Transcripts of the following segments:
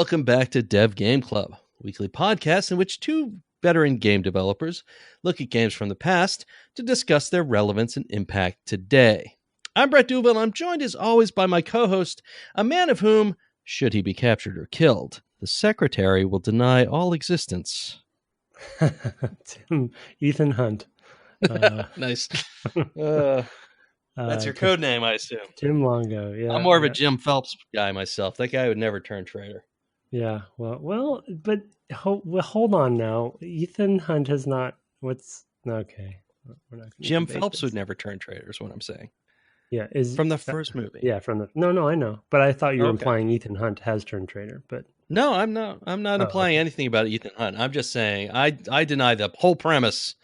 Welcome back to Dev Game Club, a weekly podcast in which two veteran game developers look at games from the past to discuss their relevance and impact today. I'm Brett Duval, and I'm joined as always by my co-host, a man of whom, should he be captured or killed, the secretary will deny all existence. Ethan Hunt. Nice. That's your code name, I assume. Tim Longo, yeah. I'm more of a Jim Phelps guy myself. That guy would never turn traitor. Yeah, but hold on now. Ethan Hunt has not. Okay? We're not Jim Phelps would never turn traitor, is what I'm saying. Yeah, from the first movie. Yeah, No, I know, but I thought you were implying Ethan Hunt has turned traitor. But no, I'm not implying anything about Ethan Hunt. I'm just saying I deny the whole premise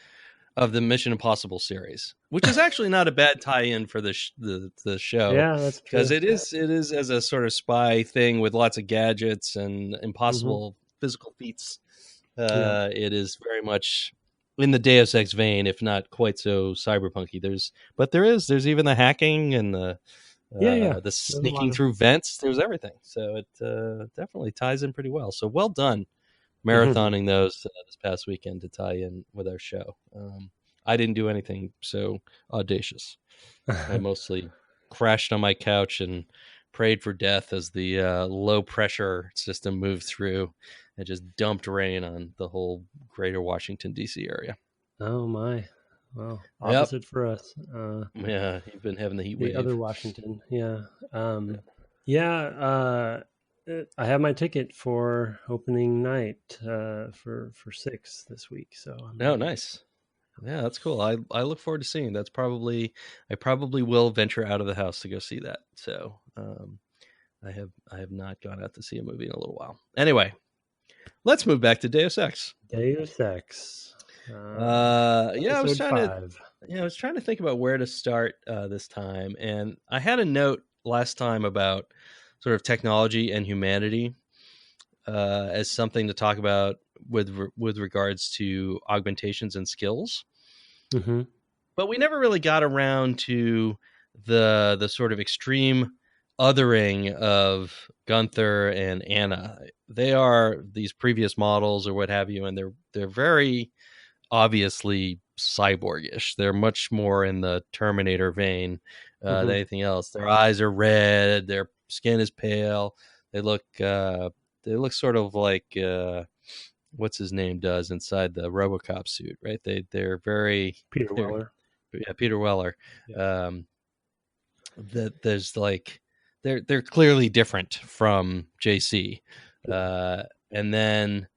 of the Mission Impossible series, which is actually not a bad tie-in for the show. Yeah, that's true. Because it is as a sort of spy thing with lots of gadgets and impossible physical feats. It is very much in the Deus Ex vein, if not quite so cyberpunky. There's even the hacking and the sneaking through vents. There's everything. So it definitely ties in pretty well. So well done. Marathoning those this past weekend to tie in with our show. I didn't do anything so audacious. I mostly crashed on my couch and prayed for death as the low pressure system moved through and just dumped rain on the whole greater Washington, D.C. area. Oh, my. Well, opposite for us. Yeah, you've been having the heat wave. The other Washington, yeah. I have my ticket for opening night for 6 this week. So nice. Yeah, that's cool. I look forward to seeing. I probably will venture out of the house to go see that. So I have not gone out to see a movie in a little while. Anyway, let's move back to Deus Ex. Deus Ex. I was trying to think about where to start this time, and I had a note last time about sort of technology and humanity as something to talk about with regards to augmentations and skills. But we never really got around to the sort of extreme othering of Gunther and Anna. They are these previous models or what have you, and they're very obviously cyborgish. They're much more in the Terminator vein than anything else. Their eyes are red. Their skin is pale. They look sort of like what's his name does inside the RoboCop suit, right? They're very Peter Weller. Yeah, Peter Weller. Yeah. There's like they're clearly different from JC, and then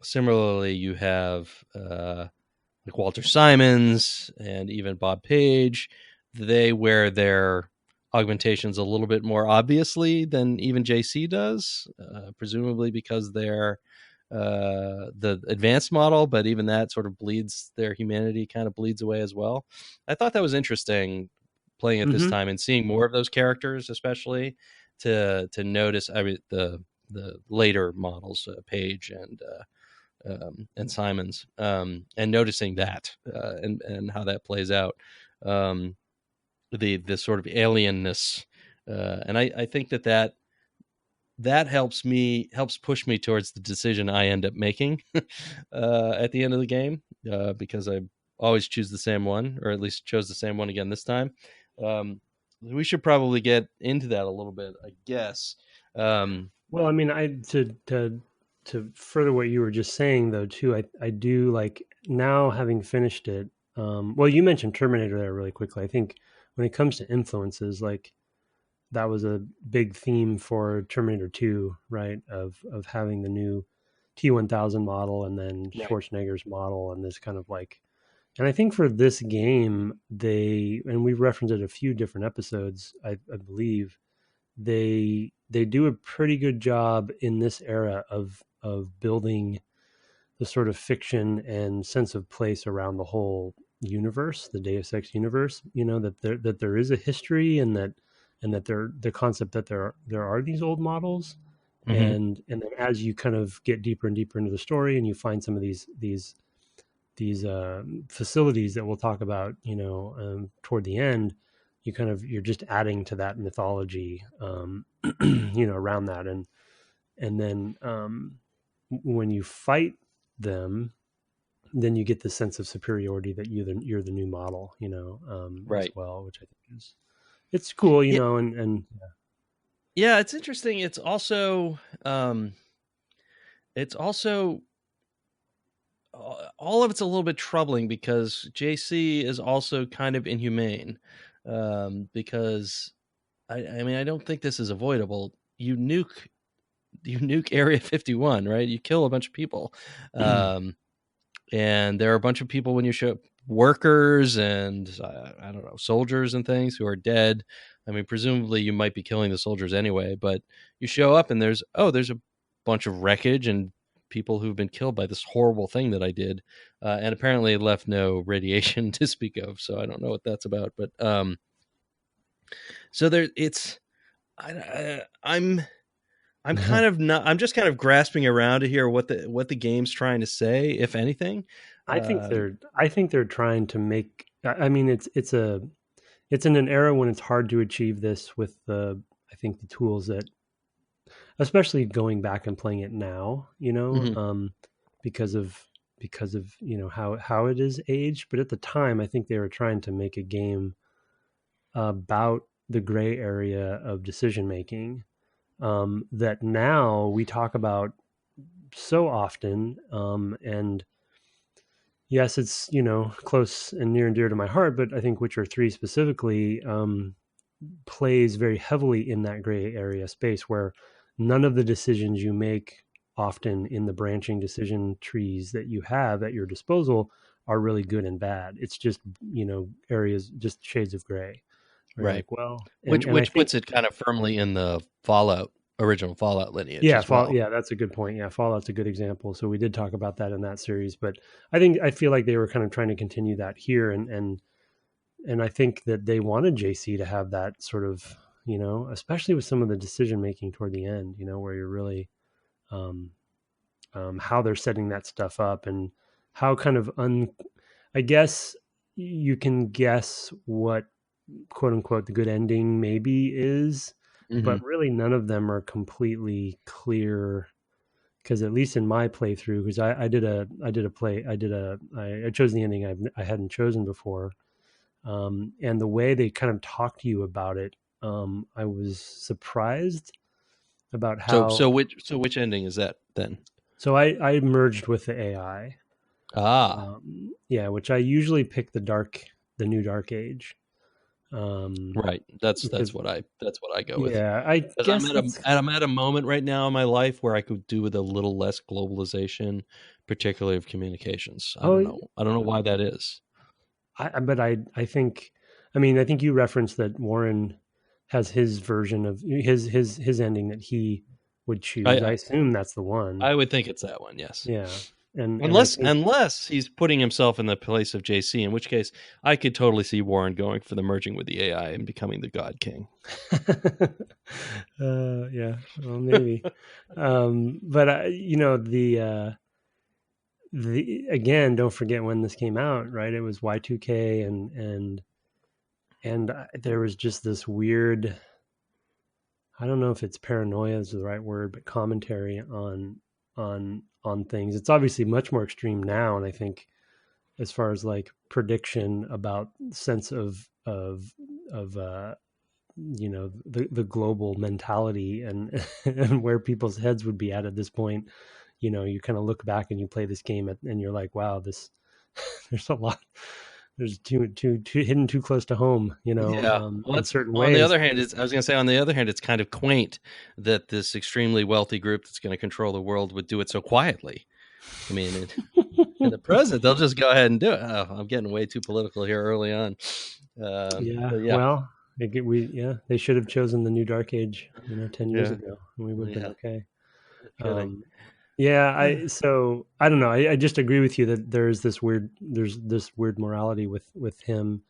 similarly you have like Walter Simons and even Bob Page. They wear their augmentations a little bit more obviously than even JC does, presumably because they're the advanced model, but even that sort of bleeds, their humanity kind of bleeds away as well. I thought that was interesting playing at this time and seeing more of those characters, especially to notice. I mean, the later models, Page and Simons, and noticing that and how that plays out. The sort of alienness, and I think that helps push me towards the decision I end up making at the end of the game, because I always choose the same one, or at least chose the same one again this time. We should probably get into that a little bit, I guess. Well, I mean, to further what you were just saying, though, too, I do like now having finished it. Well, you mentioned Terminator there really quickly. I think when it comes to influences, like that was a big theme for Terminator 2, right? Of having the new T-1000 model and then Schwarzenegger's model and this kind of like, and I think for this game, and we referenced it a few different episodes, I believe, they do a pretty good job in this era of building the sort of fiction and sense of place around the whole universe, the Deus Ex universe, that there is a history and that the concept that there are these old models, and then as you kind of get deeper and deeper into the story and you find some of these facilities that we'll talk about, toward the end, you're just adding to that mythology, around that. and then when you fight them, then you get the sense of superiority that you're the new model, Right. as well, which I think it's cool, and yeah, it's interesting. It's also all of it's a little bit troubling because JC is also kind of inhumane, because I mean, I don't think this is avoidable. You nuke Area 51, right? You kill a bunch of people. And there are a bunch of people when you show up, workers and I don't know, soldiers and things who are dead. I mean, presumably you might be killing the soldiers anyway, but you show up and there's a bunch of wreckage and people who've been killed by this horrible thing that I did, and apparently it left no radiation to speak of. So I don't know what that's about, but so there, it's I'm kind of not. I'm just kind of grasping around to hear what the game's trying to say, if anything. I think they're trying to make. I mean, it's in an era when it's hard to achieve this with I think the tools that, especially going back and playing it now, because of how it is aged. But at the time, I think they were trying to make a game about the gray area of decision making. That now we talk about so often, and yes, it's close and near and dear to my heart. But I think Witcher 3 specifically plays very heavily in that gray area space where none of the decisions you make often in the branching decision trees that you have at your disposal are really good and bad. It's just areas, just shades of gray. Right. Like, well, which puts it kind of firmly in the original Fallout lineage. Yeah, as well. Yeah, that's a good point. Yeah, Fallout's a good example. So we did talk about that in that series, but I feel like they were kind of trying to continue that here, and I think that they wanted JC to have that sort of, especially with some of the decision making toward the end, where you're really, how they're setting that stuff up and how kind of I guess you can guess what quote unquote the good ending maybe is, but really none of them are completely clear. Because at least in my playthrough, because I chose the ending I hadn't chosen before, and the way they kind of talk to you about it, I was surprised about how. So which ending is that then? So I merged with the AI. Yeah, which I usually pick the new Dark Age. Right. That's what I go with. Yeah, I guess I'm at a moment right now in my life where I could do with a little less globalization, particularly of communications. I don't know why that is. I think you referenced that Warren has his version of his ending that he would choose. I assume that's the one. I would think it's that one. Yes. Yeah. And unless he's putting himself in the place of JC, in which case I could totally see Warren going for the merging with the AI and becoming the God King. Yeah, well, maybe. But the again, don't forget when this came out, right? It was Y2K, and there was just this weird, I don't know if it's paranoia is the right word, but commentary on things. It's obviously much more extreme now, and I think as far as like prediction about sense of the global mentality and and where people's heads would be at this point, you kind of look back and you play this game and you're like, wow, there's a lot. There's too hidden too close to home, Yeah. In certain ways. On the other hand, it's kind of quaint that this extremely wealthy group that's going to control the world would do it so quietly. I mean, in the present, they'll just go ahead and do it. Oh, I'm getting way too political here early on. Well, they should have chosen the new Dark Age, 10 years ago, and we would have been okay. So I don't know. I just agree with you that there's this weird morality with him,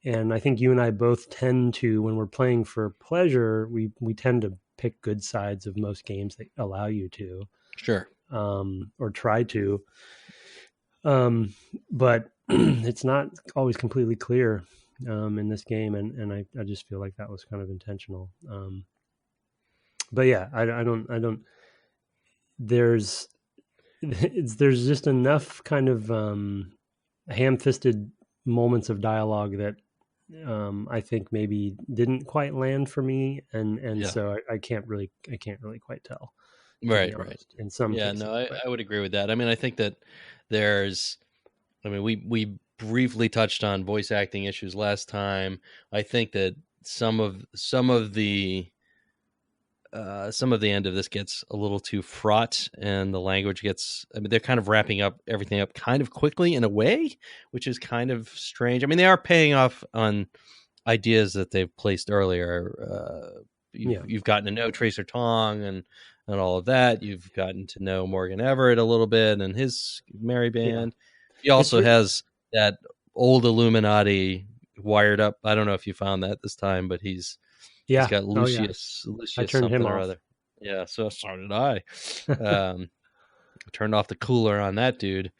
and I think you and I both tend to, when we're playing for pleasure, we tend to pick good sides of most games that allow you to, sure, or try to, but it's not always completely clear in this game, and I just feel like that was kind of intentional. But yeah, I don't. there's there's just enough kind of ham-fisted moments of dialogue that I think maybe didn't quite land for me, and so I can't really quite tell. Right. In some cases, no, I would agree with that. I mean, I think that we briefly touched on voice acting issues last time. I think that some of the end of this gets a little too fraught, and the language gets. I mean, they're kind of wrapping everything up kind of quickly in a way, which is kind of strange. I mean, they are paying off on ideas that they've placed earlier. You've gotten to know Tracer Tong and all of that. You've gotten to know Morgan Everett a little bit and his merry band. He also has that old Illuminati wired up. I don't know if you found that this time, but he's got Lucius. Lucius I turned him off. Or other. Yeah, so did I. Turned off the cooler on that dude.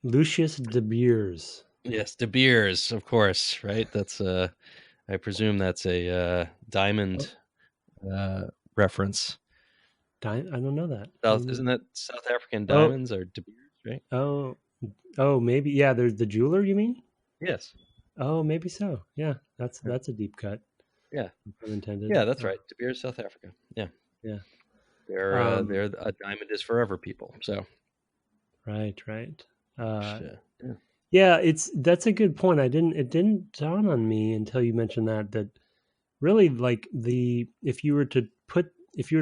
Lucius De Beers. Yes, De Beers, of course, right? That's I presume that's a diamond reference. I don't know that. Isn't that South African diamonds or De Beers, right? Oh, maybe. Yeah, there's the jeweler, you mean? Yes. Oh, maybe so. Yeah, that's a deep cut. Yeah. Unintended. Yeah, that's right. De Beers, South Africa. Yeah. Yeah. They're a diamond is forever people. So. Right. Yeah, that's a good point. It didn't dawn on me until you mentioned that really, like, if you were to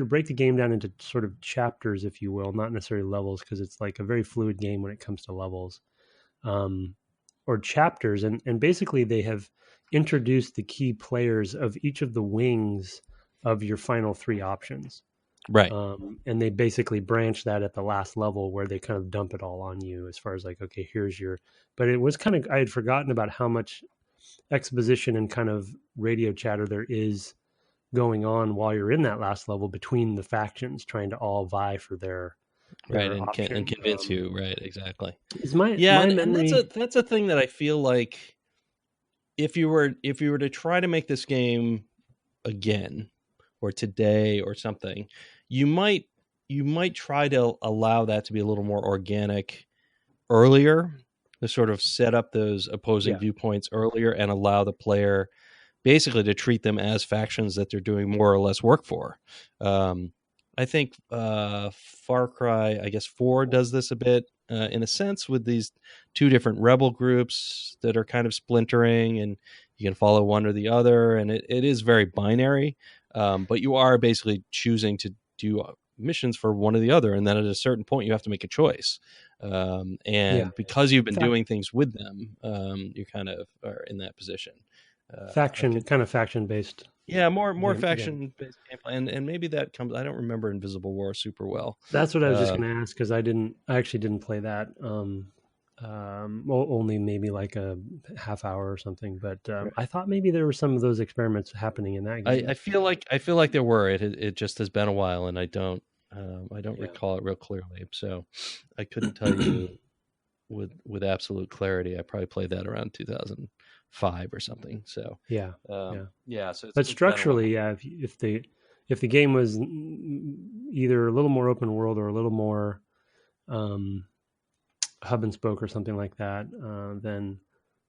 break the game down into sort of chapters, if you will, not necessarily levels, because it's like a very fluid game when it comes to levels, or chapters, and basically they have introduced the key players of each of the wings of your final three options. Right. And they basically branch that at the last level where they kind of dump it all on you as far as like, okay, here's but it was kind of, I had forgotten about how much exposition and kind of radio chatter there is going on while you're in that last level between the factions trying to all vie for their right and convince you. Right. Exactly. Is my memory... and that's a thing that I feel like if you were to try to make this game again or today or something, you might try to allow that to be a little more organic earlier, to sort of set up those opposing viewpoints earlier and allow the player basically to treat them as factions that they're doing more or less work for. I think Far Cry, I guess 4 does this a bit in a sense with these two different rebel groups that are kind of splintering, and you can follow one or the other, and it is very binary, but you are basically choosing to do missions for one or the other, and then at a certain point you have to make a choice, because you've been doing things with them, you kind of are in that position. Faction based. Yeah, more faction based gameplay, and maybe that comes. I don't remember Invisible War super well. That's what I was just going to ask, because I actually didn't play that. Only maybe like a half hour or something, but I thought maybe there were some of those experiments happening in that game. I feel like there were. It just has been a while, and I don't recall it real clearly, so I couldn't tell you with absolute clarity. I probably played that around 2005 or something. So So but structurally, if the game was either a little more open world or a little more hub and spoke or something like that, then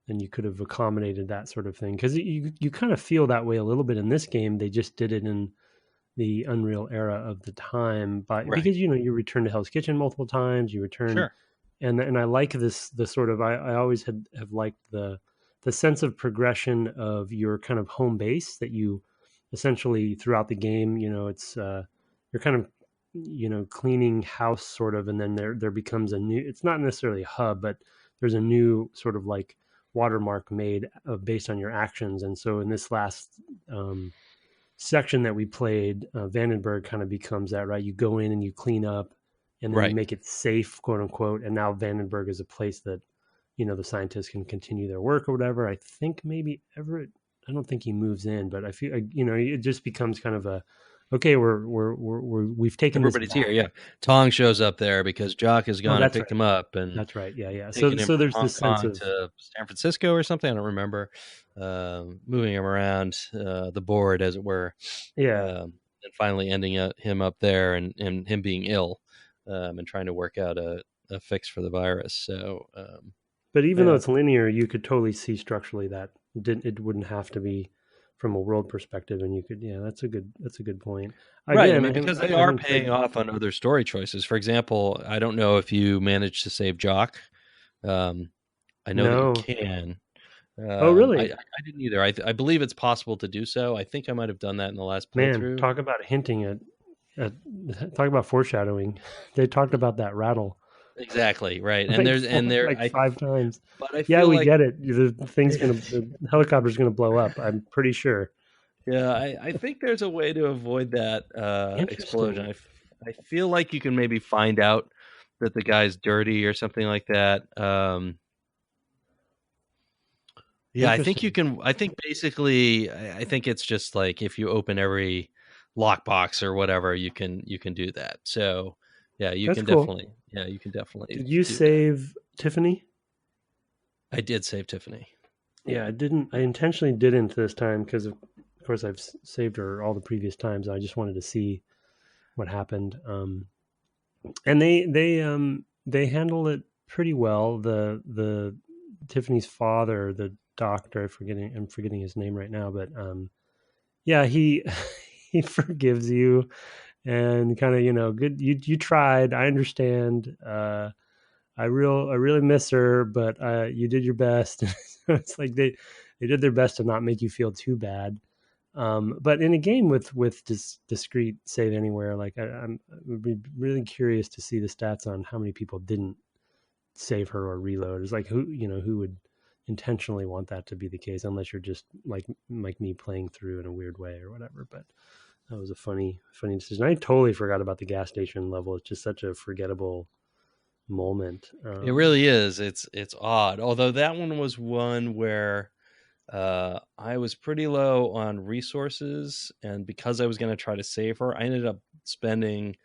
you could have accommodated that sort of thing, because you kind of feel that way a little bit in this game. They just did it in the Unreal era of the time, because you return to Hell's Kitchen multiple times. You return, and I like the sort of I always have liked the sense of progression of your kind of home base that you essentially throughout the game, it's you're kind of cleaning house sort of, and then there becomes a new, it's not necessarily a hub, but there's a new sort of like watermark made based on your actions. And so in this last section that we played, Vandenberg kind of becomes that, right? You go in and you clean up, and then you make it safe, quote unquote. And now Vandenberg is a place that, the scientists can continue their work or whatever. I think maybe Everett, I don't think he moves in, but I feel, it just becomes kind of a, okay, we've taken everybody's here. Yeah, Tong shows up there because Jock has gone and picked him up, and that's right. Yeah. So there's this sense of to San Francisco or something. I don't remember. Moving him around the board, as it were. Yeah. and finally ending him up there, and him being ill, and trying to work out a fix for the virus. So, but even though it's linear, you could totally see structurally that it wouldn't have to be from a world perspective, and you could, that's a good point. Right, again, I mean, because they are paying off on other story choices. For example, I don't know if you managed to save Jock. I know that you can. Oh, really? I didn't either. I believe it's possible to do so. I think I might have done that in the last playthrough. Man, talk about hinting at talk about foreshadowing. They talked about that rattle. Exactly, right. And there like 5 times. But I feel we get it. The helicopter's gonna blow up. I'm pretty sure. Yeah, I think there's a way to avoid that explosion. I feel like you can maybe find out that the guy's dirty or something like that. Yeah, I think you can. I think basically, I think it's just like if you open every lockbox or whatever, you can do that. So yeah, you can definitely. Yeah, you can definitely. Did you save Tiffany? I did save Tiffany. Yeah, I didn't. I intentionally didn't this time because, of course, I've saved her all the previous times. I just wanted to see what happened. And they handled it pretty well. The Tiffany's father, the doctor, I'm forgetting his name right now, but yeah, he forgives you and kind of, good, you tried, I understand, I really miss her, but you did your best. It's like they did their best to not make you feel too bad. But in a game with discrete save anywhere, like I'm be really curious to see the stats on how many people didn't save her or reload. It's like who would intentionally want that to be the case, unless you're just like me playing through in a weird way or whatever. But that was a funny decision. I totally forgot about the gas station level. It's just such a forgettable moment. It really is. It's odd. Although that one was one where I was pretty low on resources, and because I was going to try to save her, I ended up spending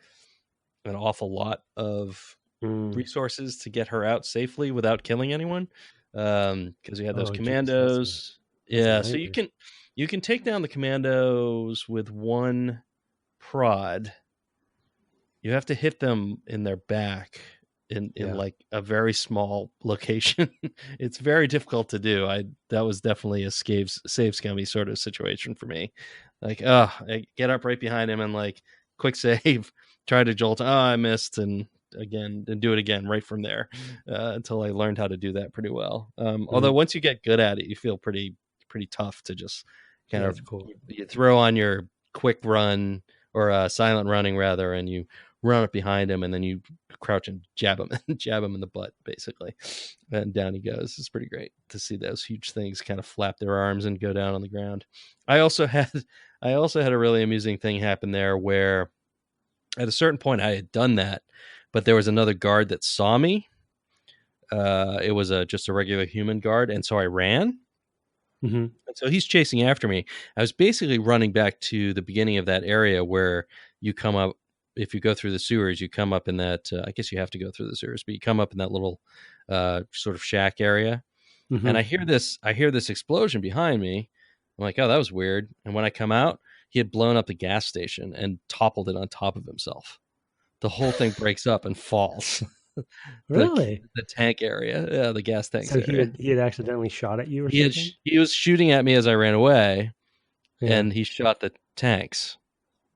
an awful lot of resources to get her out safely without killing anyone. Because we had those commandos. Geez, so you can take down the commandos with one prod. You have to hit them in their back in like a very small location. It's very difficult to do. That was definitely a save scummy sort of situation for me. Like, I get up right behind him and like quick save, try to jolt. I missed, and do it again right from there until I learned how to do that pretty well. Although once you get good at it, you feel pretty tough to just kind of cool. You throw on your quick run or silent running rather, and you run up behind him, and then you crouch and jab him in the butt, basically, and down he goes. It's pretty great to see those huge things kind of flap their arms and go down on the ground. I also had a really amusing thing happen there where at a certain point I had done that, but there was another guard that saw me. It was just a regular human guard, and so I ran. Mm-hmm. And so he's chasing after me. I was basically running back to the beginning of that area where you come up. If you go through the sewers, you come up in that. I guess you have to go through the sewers, but you come up in that little sort of shack area. Mm-hmm. And I hear this explosion behind me. I'm like, oh, that was weird. And when I come out, he had blown up the gas station and toppled it on top of himself. The whole thing breaks up and falls. Really? The tank area, the gas tank. So he had accidentally shot at you, or something? He was shooting at me as I ran away, and he shot the tanks.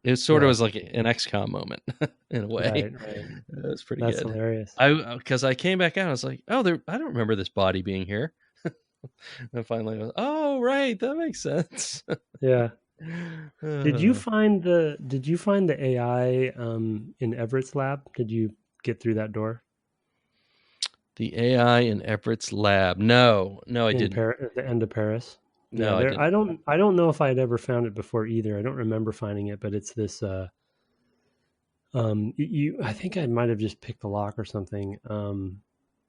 It was sort of was like an XCOM moment in a way. Right. It was pretty good. That's hilarious. Because I came back out, I was like, oh, I don't remember this body being here. And finally, I was, oh, right, that makes sense. Yeah. Did you find the AI in Everett's lab? Did you get through that door? The AI in Everett's lab? No, I didn't. At the end of Paris. No, I don't know if I had ever found it before either. I don't remember finding it, but it's this. I think I might have just picked the lock or something.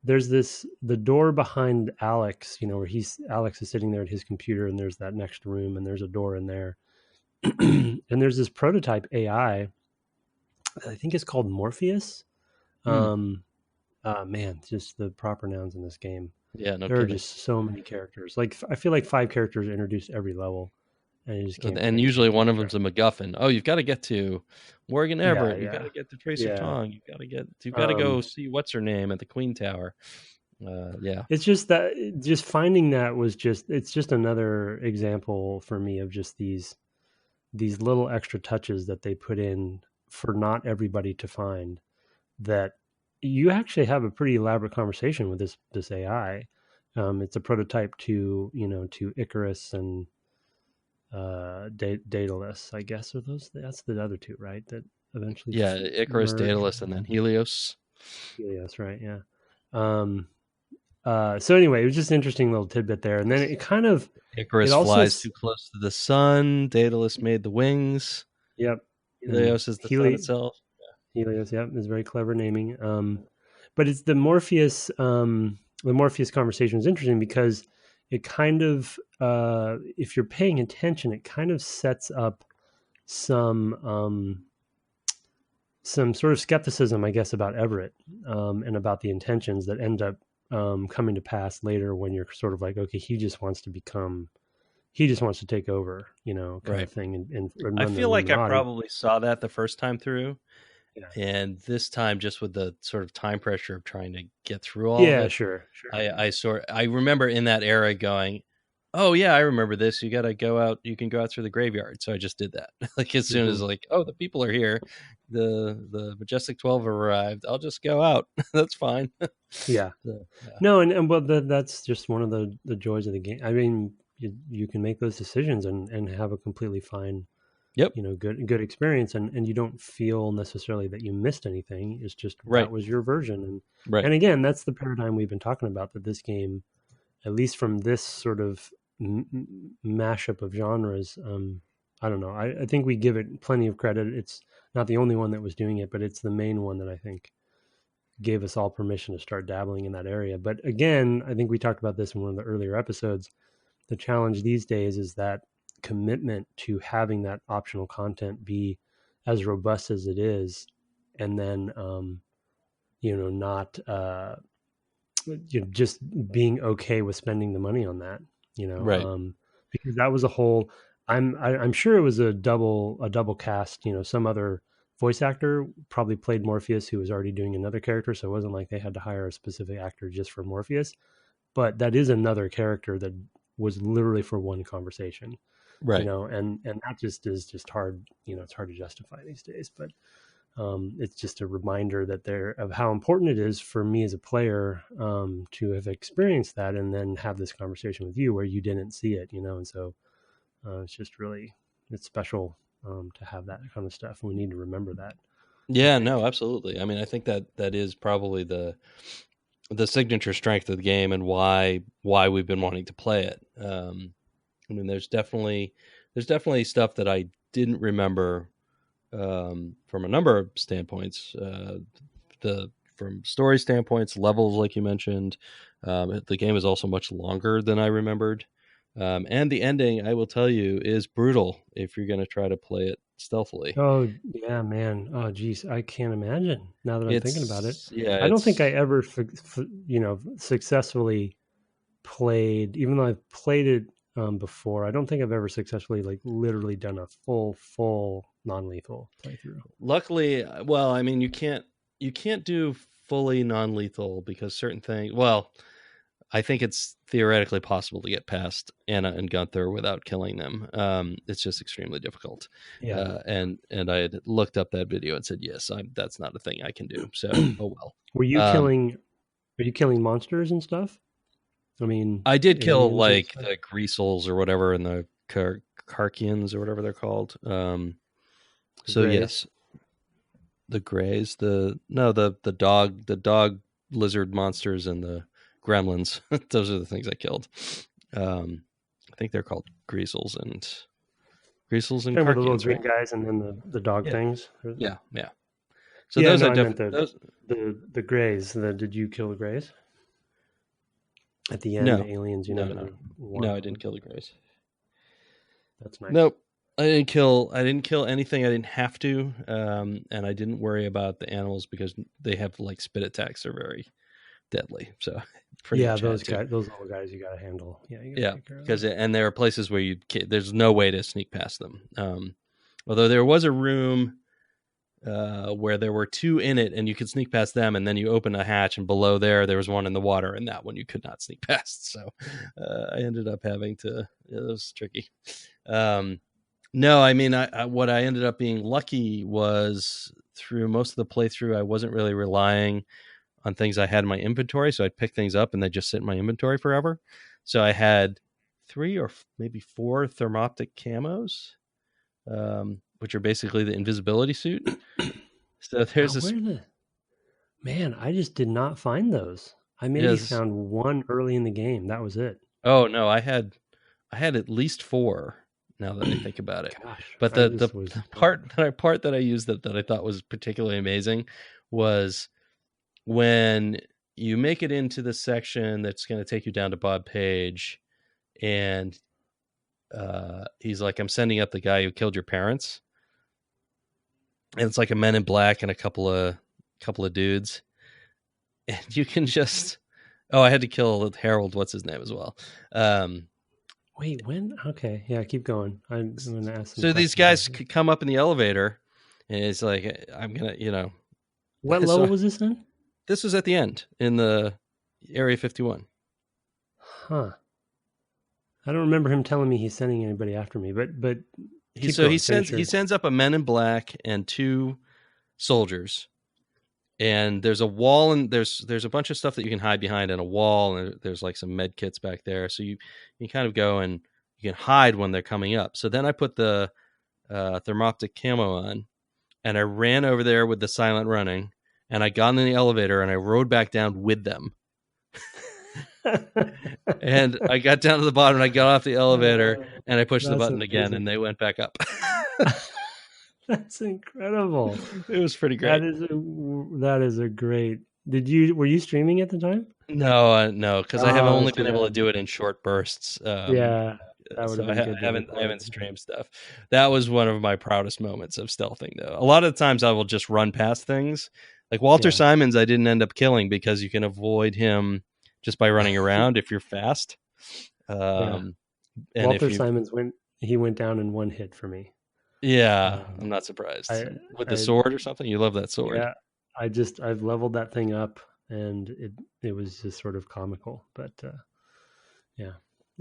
There's the door behind Alex. Where Alex is sitting there at his computer, and there's that next room, and there's a door in there. And there's this prototype AI. I think it's called Morpheus. Man, just the proper nouns in this game. Yeah, no there kidding. Are just so many characters. Like I feel like 5 characters introduced every level, and you just can't. And usually one of them's a MacGuffin. Oh, you've got to get to Morgan Everett. You've got to get to Tracer Tong. You've got to go see what's her name at the Queen Tower. Yeah, it's just that finding that was it's just another example for me of just these little extra touches that they put in for not everybody to find, that you actually have a pretty elaborate conversation with this AI. It's a prototype to Icarus and Daedalus, I guess, are those. That's the other two, right? That eventually, Icarus, Daedalus, and then Helios. Helios, right? Yeah. So anyway, it was just an interesting little tidbit there, and then it kind of Icarus flies too close to the sun. Daedalus made the wings. Yep. Helios is the sun itself. Helios, yep, is very clever naming. But it's the Morpheus conversation is interesting because it kind of, if you're paying attention, it kind of sets up some sort of skepticism, I guess, about Everett and about the intentions that end up coming to pass later when you're sort of like, okay, he just wants to take over, kind of thing. And I feel like I probably saw that the first time through. Yeah. And this time, just with the sort of time pressure of trying to get through all of it. Yeah, sure. I remember in that era going, oh yeah, I remember this. You got to go out. You can go out through the graveyard. So I just did that. Like as soon as oh, the people are here, the Majestic 12 arrived. I'll just go out. That's fine. Yeah. No, and well, that's just one of the joys of the game. I mean, you can make those decisions and have a completely fine, good experience, and you don't feel necessarily that you missed anything. It's just that was your version, and again, that's the paradigm we've been talking about. That this game, at least from this sort of mashup of genres, I don't know. I think we give it plenty of credit. It's not the only one that was doing it, but it's the main one that I think gave us all permission to start dabbling in that area. But again, I think we talked about this in one of the earlier episodes. The challenge these days is that commitment to having that optional content be as robust as it is, and then not just being okay with spending the money on that, because that was a whole. I'm sure it was a double cast. Some other voice actor probably played Morpheus who was already doing another character, so it wasn't like they had to hire a specific actor just for Morpheus. But that is another character that was literally for one conversation, and that just is just hard. It's hard to justify these days, but it's just a reminder that of how important it is for me as a player to have experienced that and then have this conversation with you where you didn't see it, and so it's just really, it's special to have that kind of stuff, and we need to remember that. Yeah, no, absolutely. I mean, I think that is probably the signature strength of the game and why we've been wanting to play it. I mean, there's definitely stuff that I didn't remember from a number of standpoints. From story standpoints, levels, like you mentioned. The game is also much longer than I remembered. And the ending, I will tell you, is brutal if you're going to try to play it stealthily. Oh, yeah, man. Oh, geez. I can't imagine now that I'm thinking about it. Yeah, I don't think I ever, successfully played, even though I've played it before, I don't think I've ever successfully, literally done a full non-lethal playthrough. Luckily, well, I mean, you can't do fully non-lethal because certain things, well, I think it's theoretically possible to get past Anna and Gunther without killing them. It's just extremely difficult. Yeah. And I had looked up that video and said, yes, that's not a thing I can do. So, oh well. Were you killing monsters and stuff? I mean, I did kill the Greasels or whatever, and the Karkians or whatever they're called. Yes, the Greys, the dog lizard monsters and the gremlins. Those are the things I killed. I think they're called Greasels and Karkians, the little green guys, and then the dog things. Yeah. So those are the Greys. Did you kill the Greys at the end? No. The aliens. No, I didn't kill the Greys. That's nice. Nope. I didn't kill anything I didn't have to, and I didn't worry about the animals because they have spit attacks. They're very deadly. So pretty much those little guys you got to handle. Yeah, because and there are places where there's no way to sneak past them. Although there was a room where there were two in it, and you could sneak past them, and then you open a hatch, and below there was one in the water, and that one you could not sneak past. So I ended up having to. It was tricky. No, I mean, what I ended up being lucky was through most of the playthrough, I wasn't really relying on things I had in my inventory. So I'd pick things up and they just sit in my inventory forever. So I had 3 or maybe 4 thermoptic camos, which are basically the invisibility suit. So there's Man, I just did not find those. I maybe found one early in the game. That was it. Oh no, I had at least 4. Now that I think about it. Gosh, but the part that I used that I thought was particularly amazing was when you make it into the section that's going to take you down to Bob Page, and he's like, "I'm sending up the guy who killed your parents," and it's like a Men in Black and a couple of dudes, and you can just, I had to kill Harold, what's his name as well. Wait, when? Okay, yeah, keep going. I'm going to ask. So these guys could come up in the elevator, and it's like, I'm going to, What level was this in? This was at the end in the Area 51. Huh. I don't remember him telling me he's sending anybody after me, but he sends up a Men in Black and 2 soldiers, and there's a wall, and there's a bunch of stuff that you can hide behind in a wall, and there's like some med kits back there, so you kind of go and you can hide when they're coming up. So then I put the thermoptic camo on, and I ran over there with the silent running, and I got in the elevator and I rode back down with them. And I got down to the bottom, and I got off the elevator, and I pushed the button again, and they went back up. That's incredible. It was pretty great. That is a great. Were you streaming at the time? No, because I have only been able to do it in short bursts. That would have been good. I haven't streamed stuff. That was one of my proudest moments of stealthing, though. A lot of the times I will just run past things. Like Walter Simons, I didn't end up killing because you can avoid him just by running around if you're fast. And Walter Simons went down in 1 hit for me. Yeah, I'm not surprised. With the sword or something? You love that sword. Yeah, I've leveled that thing up, and it was just sort of comical. But yeah,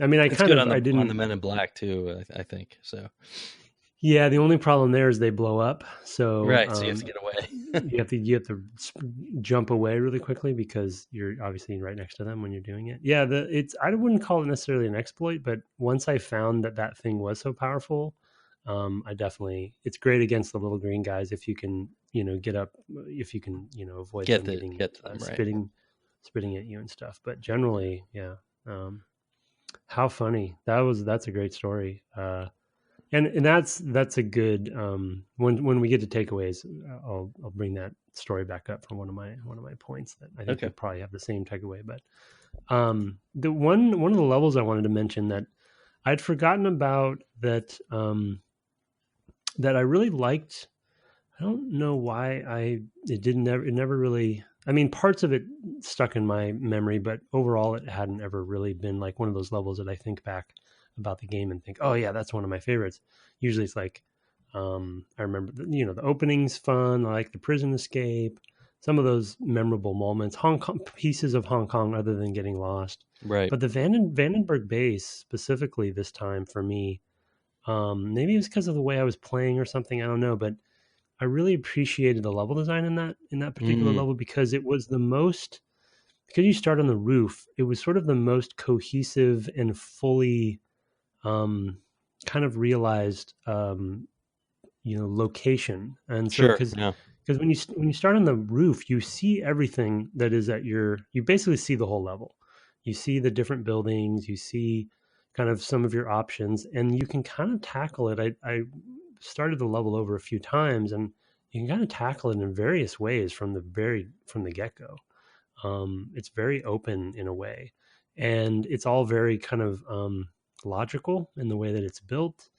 I mean, I didn't on the Men in Black too. I think so. Yeah, the only problem there is they blow up. So so you have to get away. you have to jump away really quickly because you're obviously right next to them when you're doing it. Yeah, I wouldn't call it necessarily an exploit, but once I found that thing was so powerful, it's great against the little green guys if you can, get up, if you can, avoid get them them spitting at you and stuff. But generally, yeah. How funny. That's a great story. And that's a good when we get to takeaways, I'll bring that story back up from one of my points that I think you probably have the same takeaway. But the one of the levels I wanted to mention that I'd forgotten about that I really liked. I don't know why it never really. I mean, parts of it stuck in my memory, but overall, it hadn't ever really been like one of those levels that I think back about the game and think, oh yeah, that's one of my favorites. Usually it's like, I remember, the opening's fun. I like the prison escape, some of those memorable moments, pieces of Hong Kong other than getting lost. Right. But the Vandenberg Base specifically this time for me, maybe it was because of the way I was playing or something. I don't know, but I really appreciated the level design in that particular level because it was because you start on the roof, it was sort of the most cohesive and fully kind of realized location. And so because when you start on the roof, you see everything that is you basically see the whole level. You see the different buildings, you see kind of some of your options, and you can kind of tackle it. I started the level over a few times, and you can kind of tackle it in various ways from the get-go. It's very open in a way, and it's all very kind of logical in the way that it's built,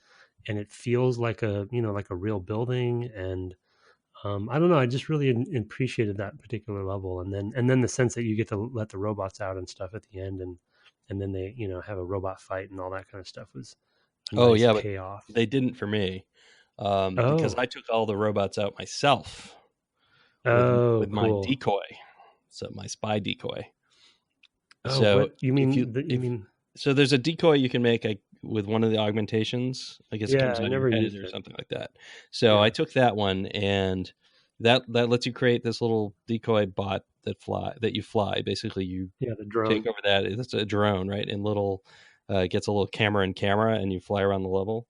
and it feels like a real building. And I don't know. I just really appreciated that particular level, and then the sense that you get to let the robots out and stuff at the end, and then they have a robot fight and all that kind of stuff was a Oh nice yeah, but payoff. they didn't for me because Oh, I took all the robots out myself oh, with my cool. decoy, so my spy decoy. Oh, So what you if you mean? You if mean? so, there's a decoy you can make with one of the augmentations. I guess it Yeah, comes I on your never head used or it. something like that. So I Yeah. took that one, and that lets you create this little decoy bot that you fly. Basically, you Yeah, the take drone. over that. It's a drone, right? And gets a little camera and camera, and you fly around the level.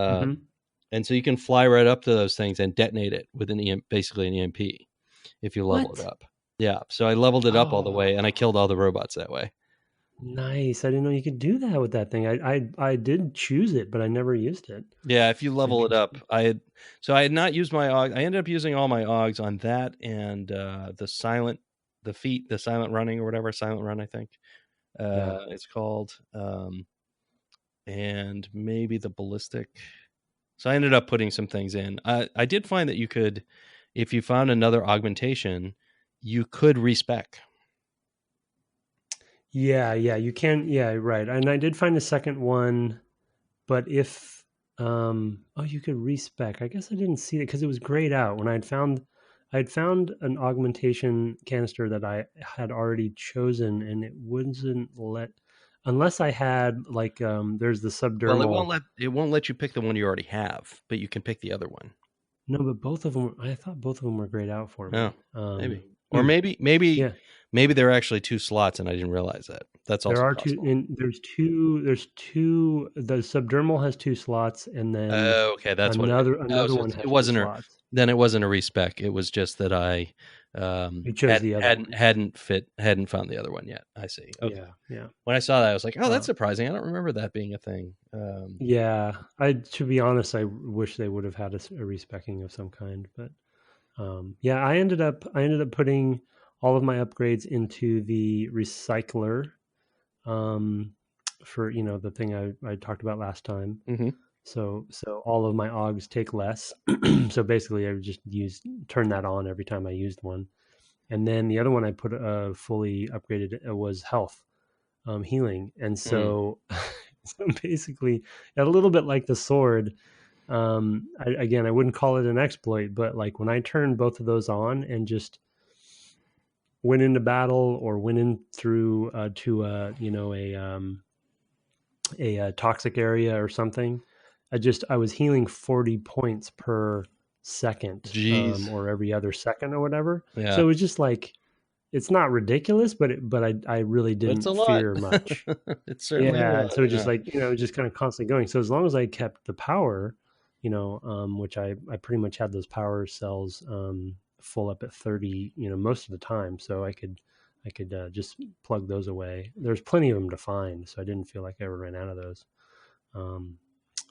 Hmm. And so you can fly right up to those things and detonate it with basically an EMP if you level it What? up. Yeah. So I leveled it up all the way, and I Oh, killed all the robots that way. nice. I didn't know you could do that with that thing. I did choose it, but I never used it. Yeah, if you level it up, Interesting. I had not used my AUG. I ended up using all my AUGs on that and the silent running or whatever, silent run, I think Yeah. it's called, and maybe the ballistic. So I ended up putting some things in. I did find that you could, if you found another augmentation, you could respec. Yeah, yeah, you can. Yeah, right. And I did find a second one, but if oh, you could respec. I guess I didn't see it because it was grayed out when I'd found an augmentation canister that I had already chosen, and it wouldn't let unless I had like there's the Well, subdermal. it won't let you pick the one you already have, but you can pick the other one. No, but both of them. I thought both of them were grayed out for Oh, me. maybe. Or Hmm, maybe yeah. maybe there are actually two slots and I didn't realize that. That's There also are two. possible. There's two. The subdermal has two slots, and then Oh, okay, that's what it is. Oh, another so one it has two wasn't a slots. then it wasn't a respec. It was just that I You chose the other one. hadn't found the other one yet. I see. Okay. Yeah, yeah, When I saw that, I was like, "Oh, that's uh, surprising. I don't remember that being a thing." yeah. I to be honest, I wish they would have had a respecking of some kind, but yeah, I ended up putting all of my upgrades into the recycler um, for the thing I talked about last time. hmm So all of my augs take less. So basically, I would just turn that on every time I used one. And then the other one I put fully upgraded was health, healing. And mm. so, so basically, a little bit like the sword. Again, I wouldn't call it an exploit, but like when I turned both of those on and just went into battle or went in through to a toxic area or something, I was healing 40 points per second, Jeez. or every other second or whatever. Yeah, So it was just like it's not ridiculous, but I really but it's a didn't lot. fear much. It's certainly a Yeah, and lot. so just Yeah. like just kind of constantly going. So as long as I kept the power, which I pretty much had those power cells full up at 30, most of the time, so I could just plug those away. There's plenty of them to find, so I didn't feel like I ever ran out of those. Um,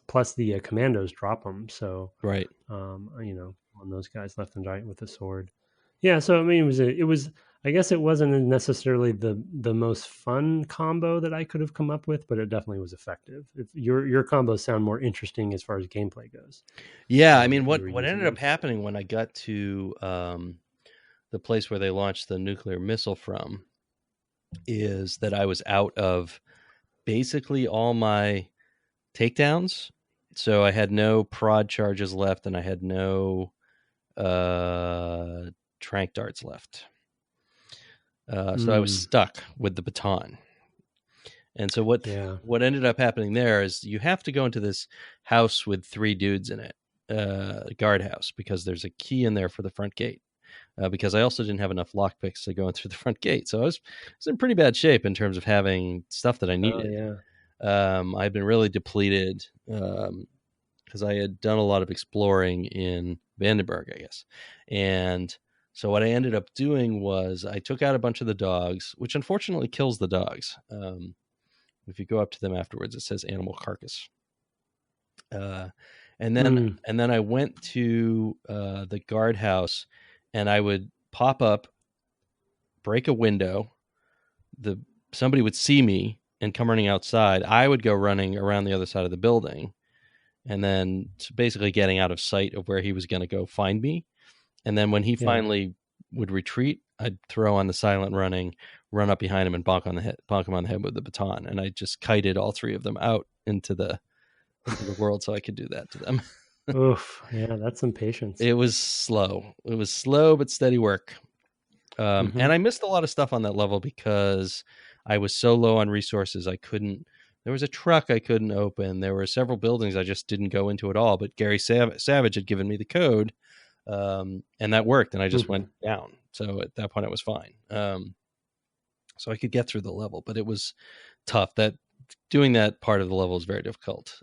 Plus the commandos drop them, so Right. on those guys left and right with the sword. Yeah, so I mean, it was. I guess it wasn't necessarily the most fun combo that I could have come up with, but it definitely was effective. If your combos sound more interesting as far as gameplay goes, Yeah, I mean, if you were what using ended up them. happening when I got to the place where they launched the nuclear missile from is that I was out of basically all my takedowns. So I had no prod charges left, and I had no trank darts left. So I was Mm, stuck with the baton. And so yeah. what ended up happening there is you have to go into this house with three dudes in it, guardhouse, because there's a key in there for the front gate. Because I also didn't have enough lockpicks to go in through the front gate, so I was in pretty bad shape in terms of having stuff that I Oh needed. yeah. I'd been really depleted because I had done a lot of exploring in Vandenberg, I guess. And so what I ended up doing was I took out a bunch of the dogs, which unfortunately kills the dogs. If you go up to them afterwards, it says animal carcass. Uh, Mm, and then I went to the guardhouse, and I would pop up, break a window. The Somebody would see me and come running outside. I would go running around the other side of the building, and then basically getting out of sight of where he was going to go find me. And then when he finally would retreat, I'd throw on the silent running, run up behind him and bonk him on the head with the baton. And I just kited all three of them out into the world so I could do that to them. Oof. Yeah, that's some patience. It was slow. It was slow but steady work. And I missed a lot of stuff on that level because I was so low on resources. There was a truck I couldn't open. There were several buildings I just didn't go into at all. But Gary Savage had given me the code, and that worked. And I just went down. So at that point, I was fine. So I could get through the level, but it was tough. Doing that part of the level is very difficult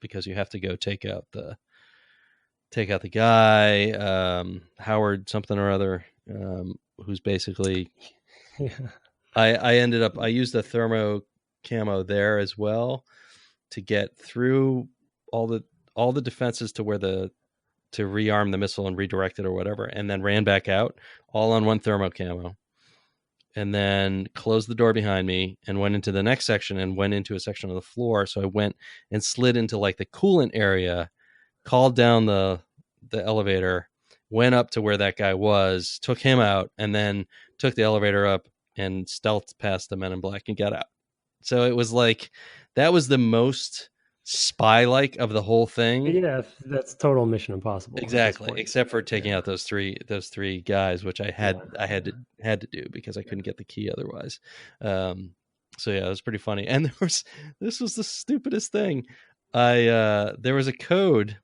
because you have to go take out the guy, Howard something or other, who's basically. I used the thermo camo there as well to get through all the defenses to where to rearm the missile and redirect it or whatever, and then ran back out all on one thermo camo, and then closed the door behind me and went into the next section and went into a section of the floor. So I went and slid into like the coolant area, called down the elevator, went up to where that guy was, took him out, and then took the elevator up and stealthed past the Men in Black and got out. So it was like, that was the most spy-like of the whole thing. Yeah, that's total Mission Impossible. Exactly, except for taking out those three guys, which I had to do because I couldn't get the key otherwise. So yeah, it was pretty funny. And this was the stupidest thing. There was a code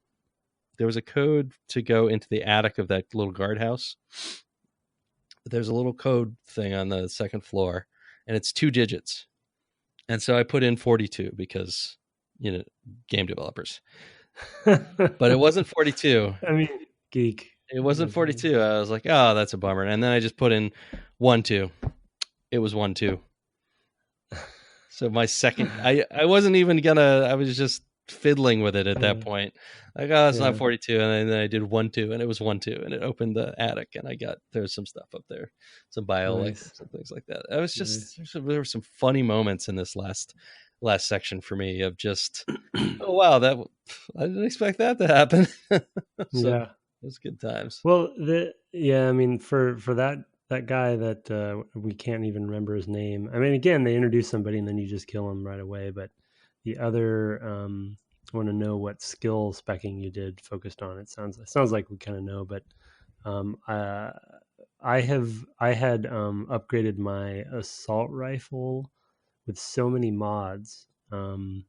to go into the attic of that little guardhouse. There's a little code thing on the second floor, and it's 2 digits. And so I put in 42 because, game developers. But it wasn't 42. I mean, geek. It wasn't 42. I was like, oh, that's a bummer. And then I just put in 12. It was 12. So my second, I wasn't even I was just fiddling with it at that point. Like, oh, it's not 42. And then I did 12, and it was 12, and it opened the attic, and there's some stuff up there, some bio-items and things like that. I was just, there were some funny moments in this last section for me of just, oh wow, I didn't expect that to happen. It was good times. Well, I mean, for that guy that we can't even remember his name. I mean, again, they introduce somebody and then you just kill him right away. But the other, I want to know what skill specking you did focused on. It sounds like we kind of know, but I had upgraded my assault rifle with so many mods. Kind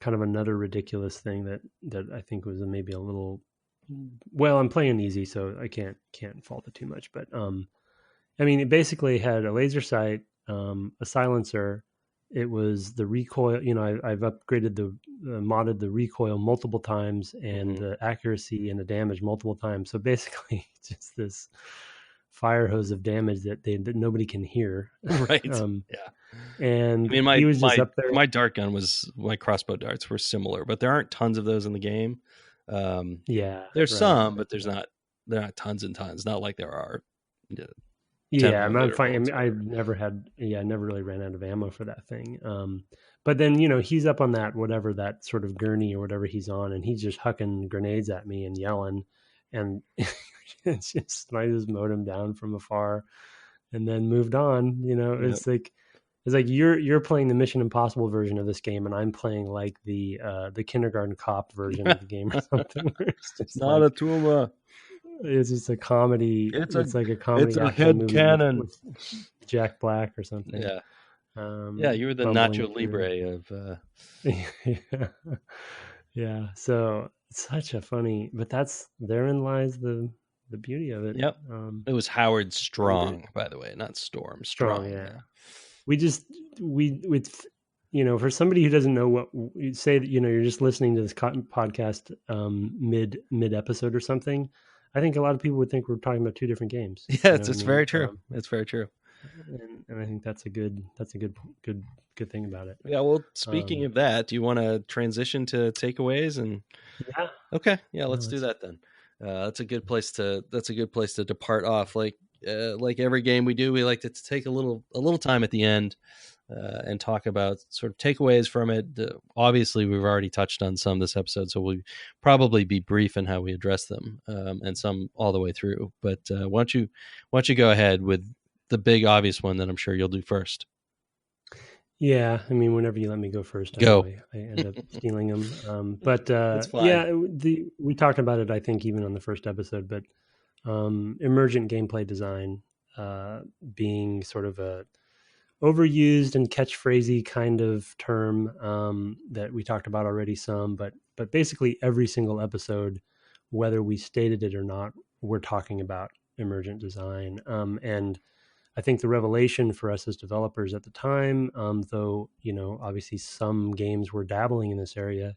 of another ridiculous thing that I think was maybe a little. Well, I'm playing easy, so I can't fault it too much. But I mean, it basically had a laser sight, a silencer. It was the recoil. I've upgraded modded the recoil multiple times, and the accuracy and the damage multiple times. So basically, just this fire hose of damage that nobody can hear. Right. And I mean, he was just up there. My dart gun my crossbow darts were similar, but there aren't tons of those in the game. There's some, but they're not tons and tons. Not like there are. I'm fine. I never really ran out of ammo for that thing. But then, he's up on that sort of gurney or whatever he's on, and he's just hucking grenades at me and yelling, and I just mowed him down from afar and then moved on. It's like you're playing the Mission Impossible version of this game, and I'm playing like the kindergarten cop version of the game or something. It's not a tumor. It's just a comedy. It's like a comedy. It's a head cannon with Jack Black or something. Yeah. You were the Nacho Libre of. Yeah. So it's such a funny, but therein lies the beauty of it. Yep. It was Howard Strong, by the way, not Storm. Strong. Yeah. We for somebody who doesn't know what you say, that you're just listening to this podcast mid episode or something. I think a lot of people would think we're talking about two different games. Yeah, it's very true. It's very true. And I think that's a good thing about it. Yeah. Well, speaking of that, do you want to transition to takeaways? And yeah. Okay. Yeah. Let's do that then. That's a good place to depart off. Like every game we do, we like to take a little time at the end and talk about sort of takeaways from it. Obviously, we've already touched on some this episode, so we'll probably be brief in how we address them, and some all the way through. But why don't you go ahead with the big obvious one that I'm sure you'll do first? Yeah, I mean, whenever you let me go first, go. I end up stealing them. But yeah, we talked about it, I think, even on the first episode. But emergent gameplay design being sort of a overused and catchphrasey kind of term that we talked about already some, but basically every single episode, whether we stated it or not, we're talking about emergent design. And I think the revelation for us as developers at the time, though, obviously some games were dabbling in this area.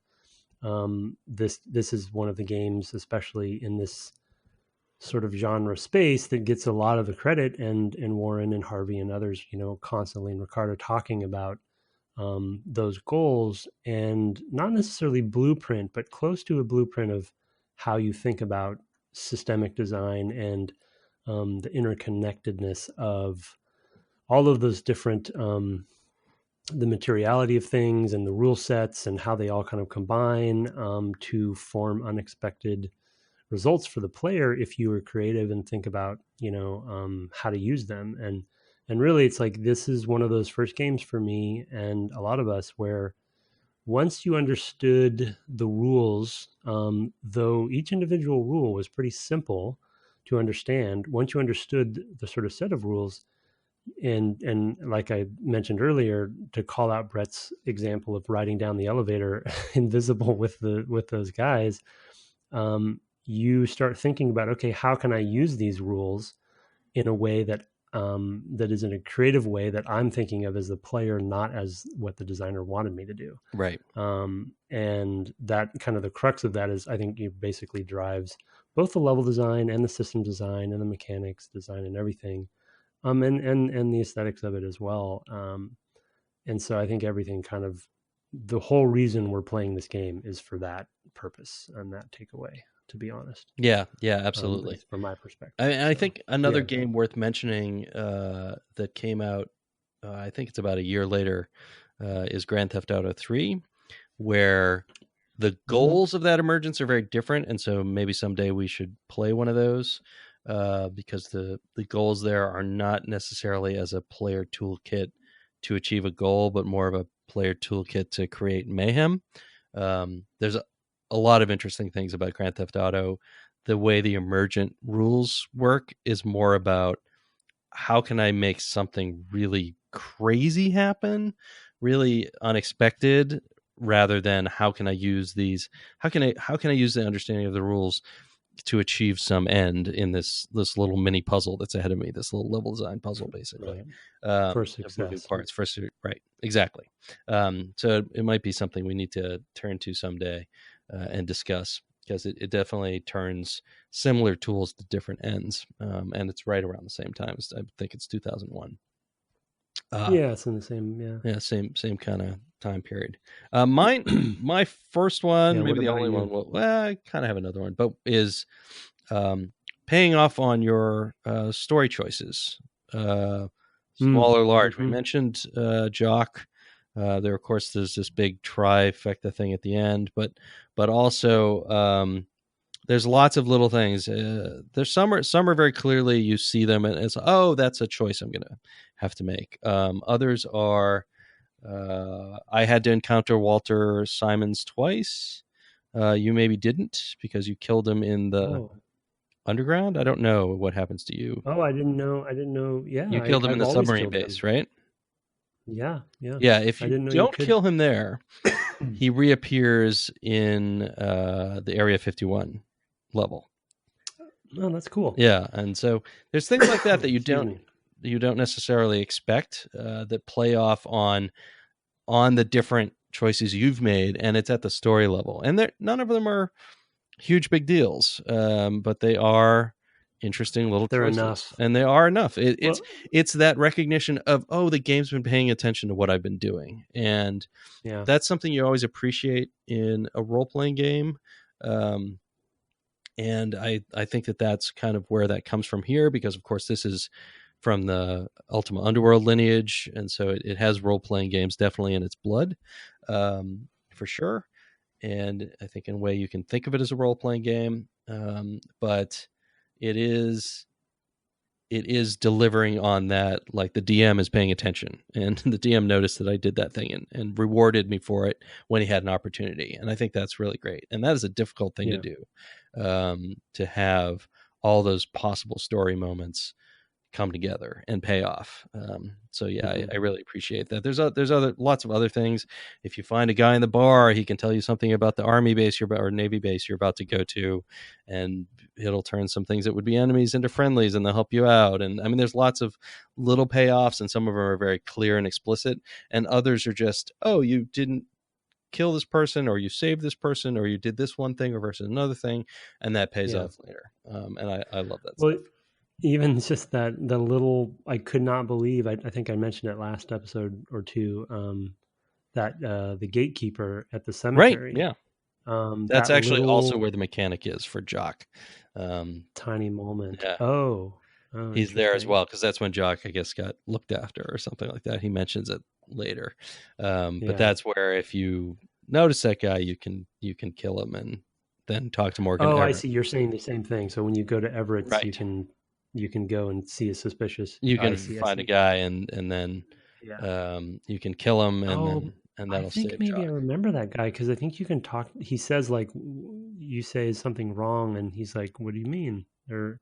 This is one of the games, especially in this sort of genre space, that gets a lot of the credit, and Warren and Harvey and others, constantly, and Ricardo talking about those goals, and not necessarily blueprint, but close to a blueprint of how you think about systemic design and the interconnectedness of all of those different, the materiality of things and the rule sets and how they all kind of combine to form unexpected results for the player if you were creative and think about, how to use them. And really, it's like, this is one of those first games for me and a lot of us where once you understood the rules, though each individual rule was pretty simple to understand, once you understood the sort of set of rules, and like I mentioned earlier, to call out Brett's example of riding down the elevator invisible with those guys, you start thinking about, okay, how can I use these rules in a way that that is in a creative way that I'm thinking of as the player, not as what the designer wanted me to do. Right. And that kind of the crux of that is, I think, it basically drives both the level design and the system design and the mechanics design and everything, and the aesthetics of it as well. And so I think everything kind of, the whole reason we're playing this game is for that purpose and that takeaway, to be honest. Yeah, absolutely. From my perspective. I think another game worth mentioning that came out, I think it's about a year later, is Grand Theft Auto 3, where the goals of that emergence are very different. And so maybe someday we should play one of those because the goals there are not necessarily as a player toolkit to achieve a goal, but more of a player toolkit to create mayhem. There's a lot of interesting things about Grand Theft Auto. The way the emergent rules work is more about how can I make something really crazy happen, really unexpected, rather than how can I use these, how can I use the understanding of the rules to achieve some end in this little mini puzzle that's ahead of me, this little level design puzzle, basically. Right. For success. Moving parts, right, exactly. So it might be something we need to turn to someday and discuss, because it definitely turns similar tools to different ends, and it's right around the same time. I think it's 2001. It's in the same, same kind of time period. My first one, maybe the only one. Well, I kind of have another one, but is paying off on your story choices, small or large. Mm-hmm. We mentioned Jock. There, of course, there's this big trifecta thing at the end, but also there's lots of little things. There's some are very clearly, you see them and it's, oh, that's a choice I'm gonna have to make. Others are, I had to encounter Walter Simons twice. You maybe didn't, because you killed him in the underground. I don't know what happens to you. Oh, I didn't know. Yeah, you killed him in the submarine base, right? Yeah. If you don't kill him there, he reappears in the Area 51 level. Oh, that's cool. Yeah, and so there's things like that that you don't necessarily expect that play off on the different choices you've made, and it's at the story level. And none of them are huge big deals, but they are interesting little choices. Enough. And they are enough. It's that recognition of, oh, the game's been paying attention to what I've been doing. And that's something you always appreciate in a role-playing game. And I think that that's kind of where that comes from here, because of course this is from the Ultima Underworld lineage, and so it has role-playing games definitely in its blood, for sure. And I think in a way you can think of it as a role-playing game, but it is delivering on that. Like, the DM is paying attention, and the DM noticed that I did that thing and rewarded me for it when he had an opportunity. And I think that's really great. And that is a difficult thing to do, to have all those possible story moments come together and pay off. So yeah, I really appreciate that. There's lots of other things. If you find a guy in the bar, he can tell you something about the army base or navy base you're about to go to, and it'll turn some things that would be enemies into friendlies, and they'll help you out. And I mean, there's lots of little payoffs, and some of them are very clear and explicit, and others are just, oh, you didn't kill this person, or you saved this person, or you did this one thing or versus another thing, and that pays off later. And I love that stuff. Even just the little, I could not believe, I think I mentioned it last episode or two, that the gatekeeper at the cemetery. Right, yeah. That's that actually also where the mechanic is for Jock. Tiny moment. Yeah. Oh, he's there as well, because that's when Jock, I guess, got looked after or something like that. He mentions it later. But that's where, if you notice that guy, you can kill him and then talk to Morgan. Oh, Everett. I see. You're saying the same thing. So when you go to Everett's, right, you can go and see a suspicious. You can find a guy and then you can kill him, and that'll save Jock. Maybe I remember that guy, because I think you can talk. He says, like, you say something wrong, and he's like, "What do you mean?" Or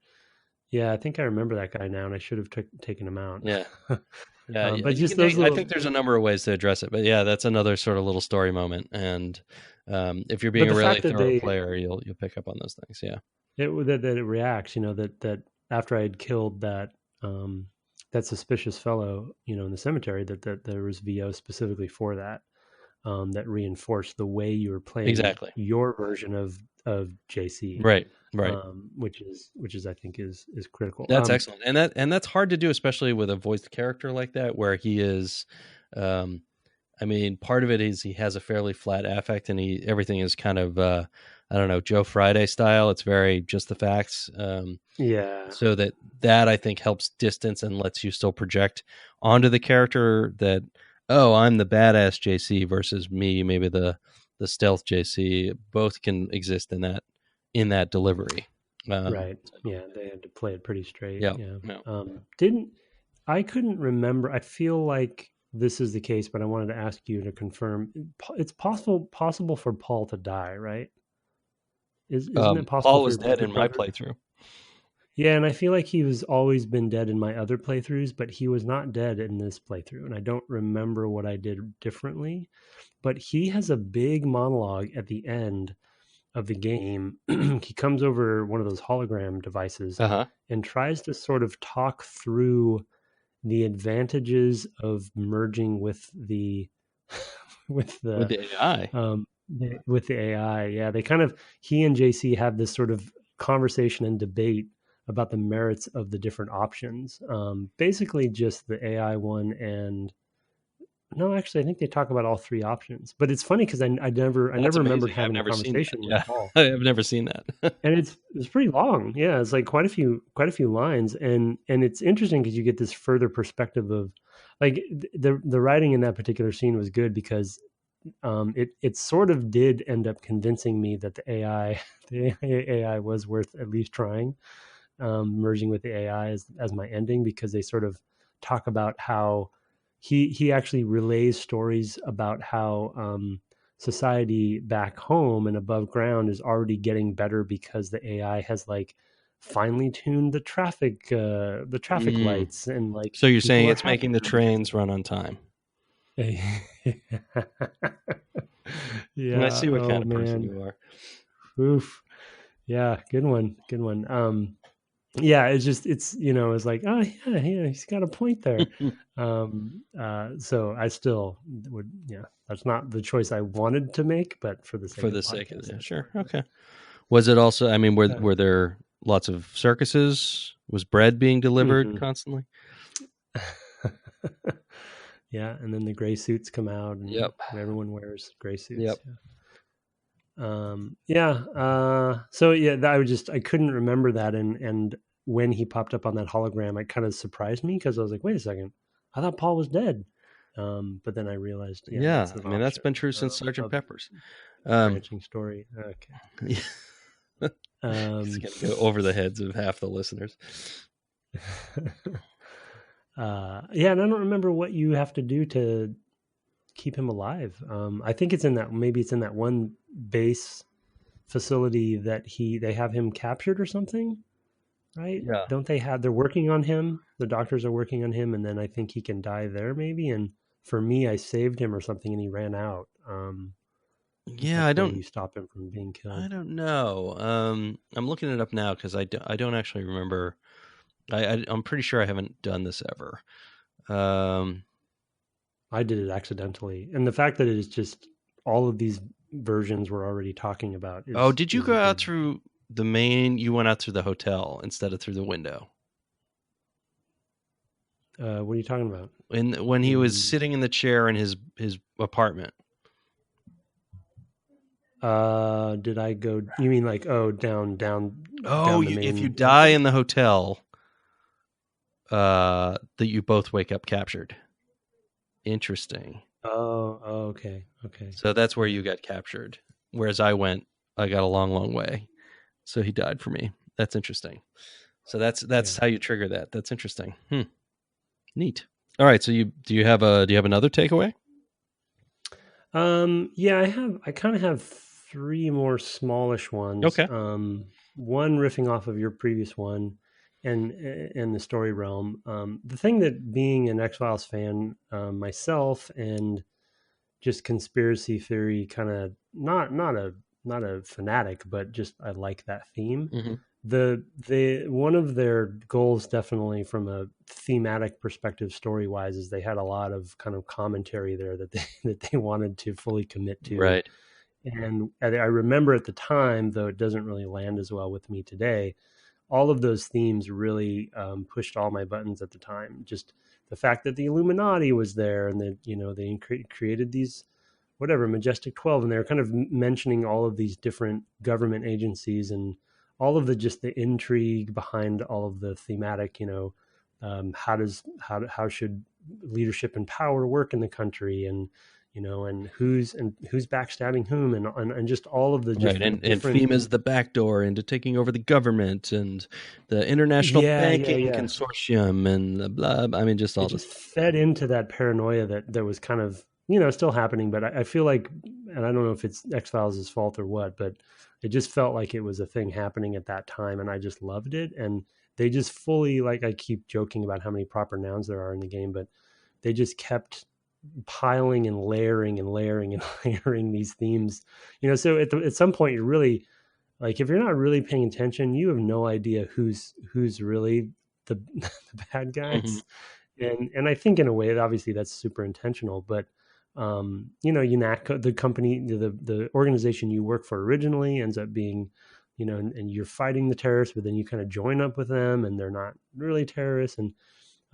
I think I remember that guy now, and I should have taken him out. Yeah. Yeah, but just those I think there's a number of ways to address it, but yeah, that's another sort of little story moment. And if you're being a really thorough player, you'll pick up on those things. Yeah, that it reacts. That after I had killed that suspicious fellow, in the cemetery, that there was VO specifically for that, that reinforced the way you were playing your version of JC. Right. Which is I think is critical. That's excellent, and that's hard to do, especially with a voiced character like that, where he is. I mean, part of it is he has a fairly flat affect, and everything is kind of I don't know, Joe Friday style. It's very just the facts. So that I think helps distance and lets you still project onto the character that, oh, I'm the badass JC versus me, maybe the stealth JC. Both can exist in that delivery. Right. Yeah, they had to play it pretty straight. Yeah. I couldn't remember. I feel like this is the case, but I wanted to ask you to confirm. It's possible for Paul to die, right? Isn't it possible? Paul was dead in my playthrough. Yeah, and I feel like he was always been dead in my other playthroughs, but he was not dead in this playthrough, and I don't remember what I did differently. But he has a big monologue at the end of the game. He comes over one of those hologram devices and tries to sort of talk through the advantages of merging with the AI. With the AI. Yeah, he and JC have this sort of conversation and debate about the merits of the different options. Basically just the AI one, and no, actually, I think they talk about all three options. But it's funny because I never remembered having a conversation with Paul. I've never seen that. And it's pretty long. Yeah, it's like quite a few lines, and it's interesting because you get this further perspective of, like, the writing in that particular scene was good because it sort of did end up convincing me that the AI was worth at least trying, merging with the AI as my ending, because they sort of talk about how he actually relays stories about how society back home and above ground is already getting better because the AI has like finely tuned the traffic lights, and like. So you're saying it's making the trains run on time? Yeah, and I see what kind of person you are. Oof. Yeah, good one. Yeah, it's like, oh yeah, he's got a point there. So I still would, that's not the choice I wanted to make, but for the sake of it, sure, okay. Was it also? I mean, were there lots of circuses? Was bread being delivered constantly? Yeah, and then the gray suits come out, and everyone wears gray suits. Yep. So yeah, I couldn't remember that, and when he popped up on that hologram, it kind of surprised me because I was like, wait a second, I thought Paul was dead. But then I realized, that's I mean, that's been true since Sergeant Pepper's branching story. Okay. It's gonna go over the heads of half the listeners. And I don't remember what you have to do to keep him alive. I think it's in that one base facility that they have him captured or something, right? Yeah. Don't they're working on him? The doctors are working on him, and then I think he can die there maybe. And for me, I saved him or something, and he ran out. I don't. You stop him from being killed. I don't know. I'm looking it up now because I don't actually remember. I'm pretty sure I haven't done this ever. I did it accidentally, and the fact that it is just all of these versions we're already talking about. Did you go out through the main? You went out through the hotel instead of through the window. What are you talking about? When he was sitting in the chair in his apartment. Did I go? You mean like down? If you die in the hotel, that you both wake up captured. Interesting. Okay. So that's where you got captured. Whereas I got a long way. So he died for me. That's interesting. So that's how you trigger that. That's interesting. Neat. All right. So do you have another takeaway? I kind of have 3 more smallish ones. Okay. One riffing off of your previous one and the story realm. The thing that being an X-Files fan myself and just conspiracy theory kind of not a fanatic, but just I like that theme. Mm-hmm. The one of their goals, definitely from a thematic perspective, story wise, is they had a lot of kind of commentary there that they wanted to fully commit to. Right. And I remember at the time, though it doesn't really land as well with me today, all of those themes really pushed all my buttons at the time. Just the fact that the Illuminati was there, and that they created these Majestic 12, and they're kind of mentioning all of these different government agencies and all of the intrigue behind all of the thematic, how should leadership and power work in the country, and and who's backstabbing whom, and just all of the and FEMA's the backdoor into taking over the government, and the international banking consortium, and the blah. I mean, just all this fed into that paranoia that was kind of still happening. But I feel like, and I don't know if it's X-Files' fault or what, but it just felt like it was a thing happening at that time, and I just loved it. And they just fully, like, I keep joking about how many proper nouns there are in the game, but they just kept piling and layering these themes. So at some point, you're really, like, if you're not really paying attention, you have no idea who's really the bad guys. Mm-hmm. And I think in a way, obviously that's super intentional, but UNAC, the company, the organization you work for originally, ends up being, and you're fighting the terrorists, but then you kind of join up with them, and they're not really terrorists. And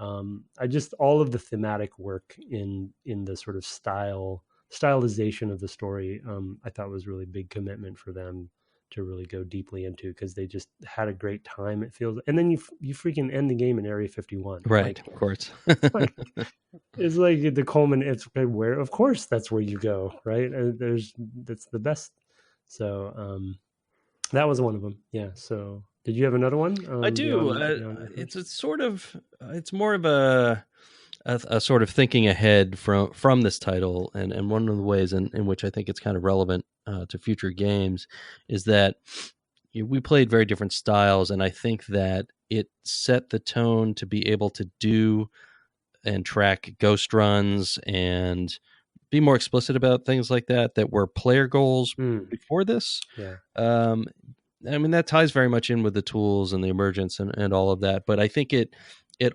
all of the thematic work in the sort of stylization of the story, I thought was really big commitment for them to really go deeply into, because they just had a great time, it feels. And then you freaking end the game in Area 51. Right, like, of course. it's like the Coleman, it's where, of course, that's where you go, right? That's the best. So that was one of them. Yeah. So did you have another one? I do. It's more of a sort of thinking ahead from this title, and one of the ways in which I think it's kind of relevant to future games is that we played very different styles, and I think that it set the tone to be able to do and track ghost runs and be more explicit about things like that were player goals before this. Yeah. I mean, that ties very much in with the tools and the emergence and all of that. But I think it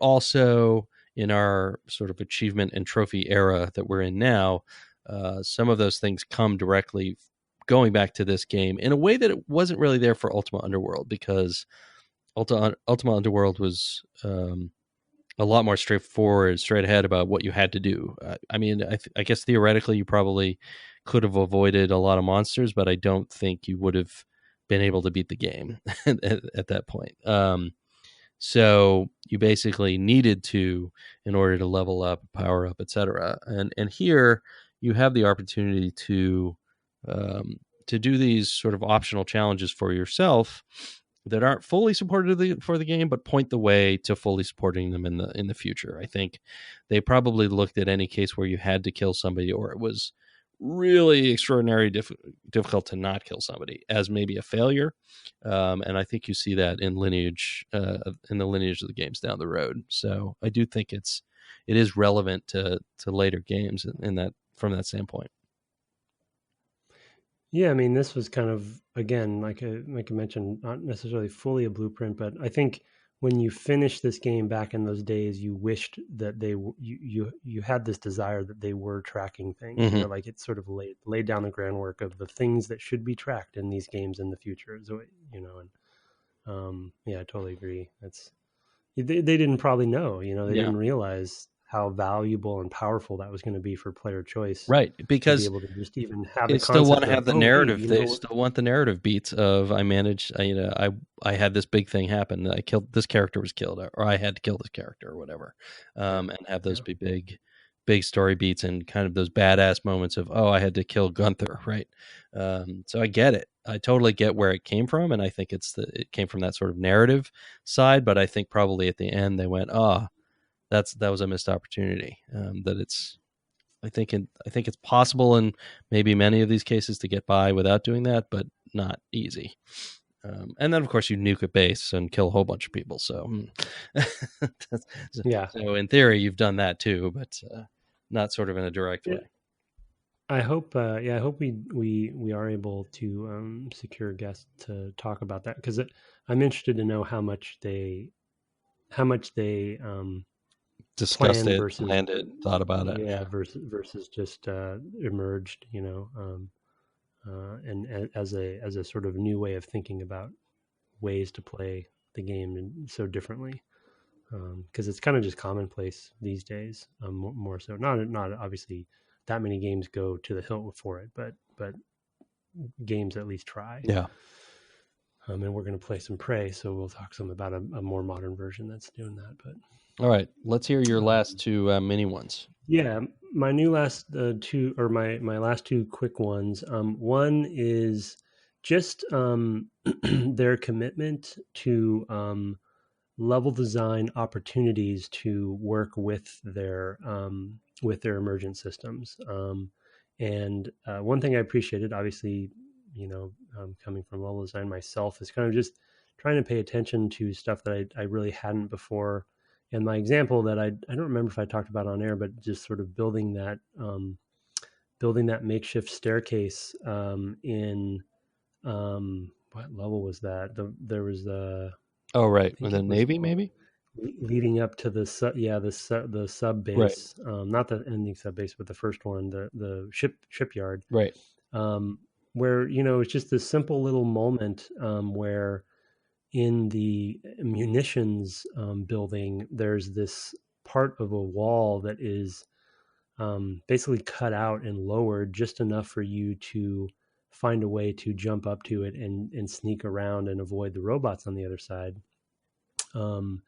also, in our sort of achievement and trophy era that we're in now, some of those things come directly going back to this game in a way that it wasn't really there for Ultima Underworld, because Ultima Underworld was a lot more straightforward, straight ahead about what you had to do. I mean, I guess theoretically you probably could have avoided a lot of monsters, but I don't think you would have been able to beat the game at that point. So you basically needed to in order to level up, power up, etc. And here you have the opportunity to do these sort of optional challenges for yourself that aren't fully supported for the game, but point the way to fully supporting them in the future. I think they probably looked at any case where you had to kill somebody, or it was really extraordinarily difficult to not kill somebody, as maybe a failure. And I think you see that in lineage, in the lineage of the games down the road. So I do think it is relevant to later games in that, from that standpoint. Yeah, I mean, this was kind of, again, like I mentioned, not necessarily fully a blueprint, but I think when you finished this game back in those days, you wished that you had this desire that they were tracking things. Mm-hmm. You know, like it sort of laid down the groundwork of the things that should be tracked in these games in the future. So, you know, and yeah, I totally agree. They didn't probably know. You know, they didn't realize how valuable and powerful that was going to be for player choice, right? Because to be able to just even have they the still want to concept have the narrative. They still want the narrative beats of I managed. I had this big thing happen. I killed this character, was killed, or I had to kill this character, or whatever, and have those be big story beats and kind of those badass moments of, oh, I had to kill Gunther, right? So I get it. I totally get where it came from, and I think it came from that sort of narrative side. But I think probably at the end they went, that was a missed opportunity. I think it's possible in maybe many of these cases to get by without doing that, but not easy. And then of course you nuke a base and kill a whole bunch of people. So yeah. So in theory you've done that too, but not sort of in a direct way. I hope we are able to secure a guest to talk about that, because I'm interested to know how much they discussed it, planned it, thought about it. Yeah, versus just emerged, you know, and as a sort of new way of thinking about ways to play the game and so differently, because it's kind of just commonplace these days, more so. Not obviously that many games go to the hilt for it, but games at least try. Yeah. And we're going to play some Prey, so we'll talk some about a more modern version that's doing that. But all right, let's hear your last two mini ones. Yeah, my last two, or my last two quick ones. One is just their commitment to level design opportunities to work with their emergent systems. And one thing I appreciated, obviously, you know, coming from level design myself, is kind of just trying to pay attention to stuff that I really hadn't before. And my example that I don't remember if I talked about on air, but just sort of building that makeshift staircase in what level was that? There was the right, and the Navy maybe leading up to the sub base, right. Not the ending sub base, but the first one, the shipyard, right? Where, you know, it's just this simple little moment where in the munitions building, there's this part of a wall that is basically cut out and lowered just enough for you to find a way to jump up to it and sneak around and avoid the robots on the other side. And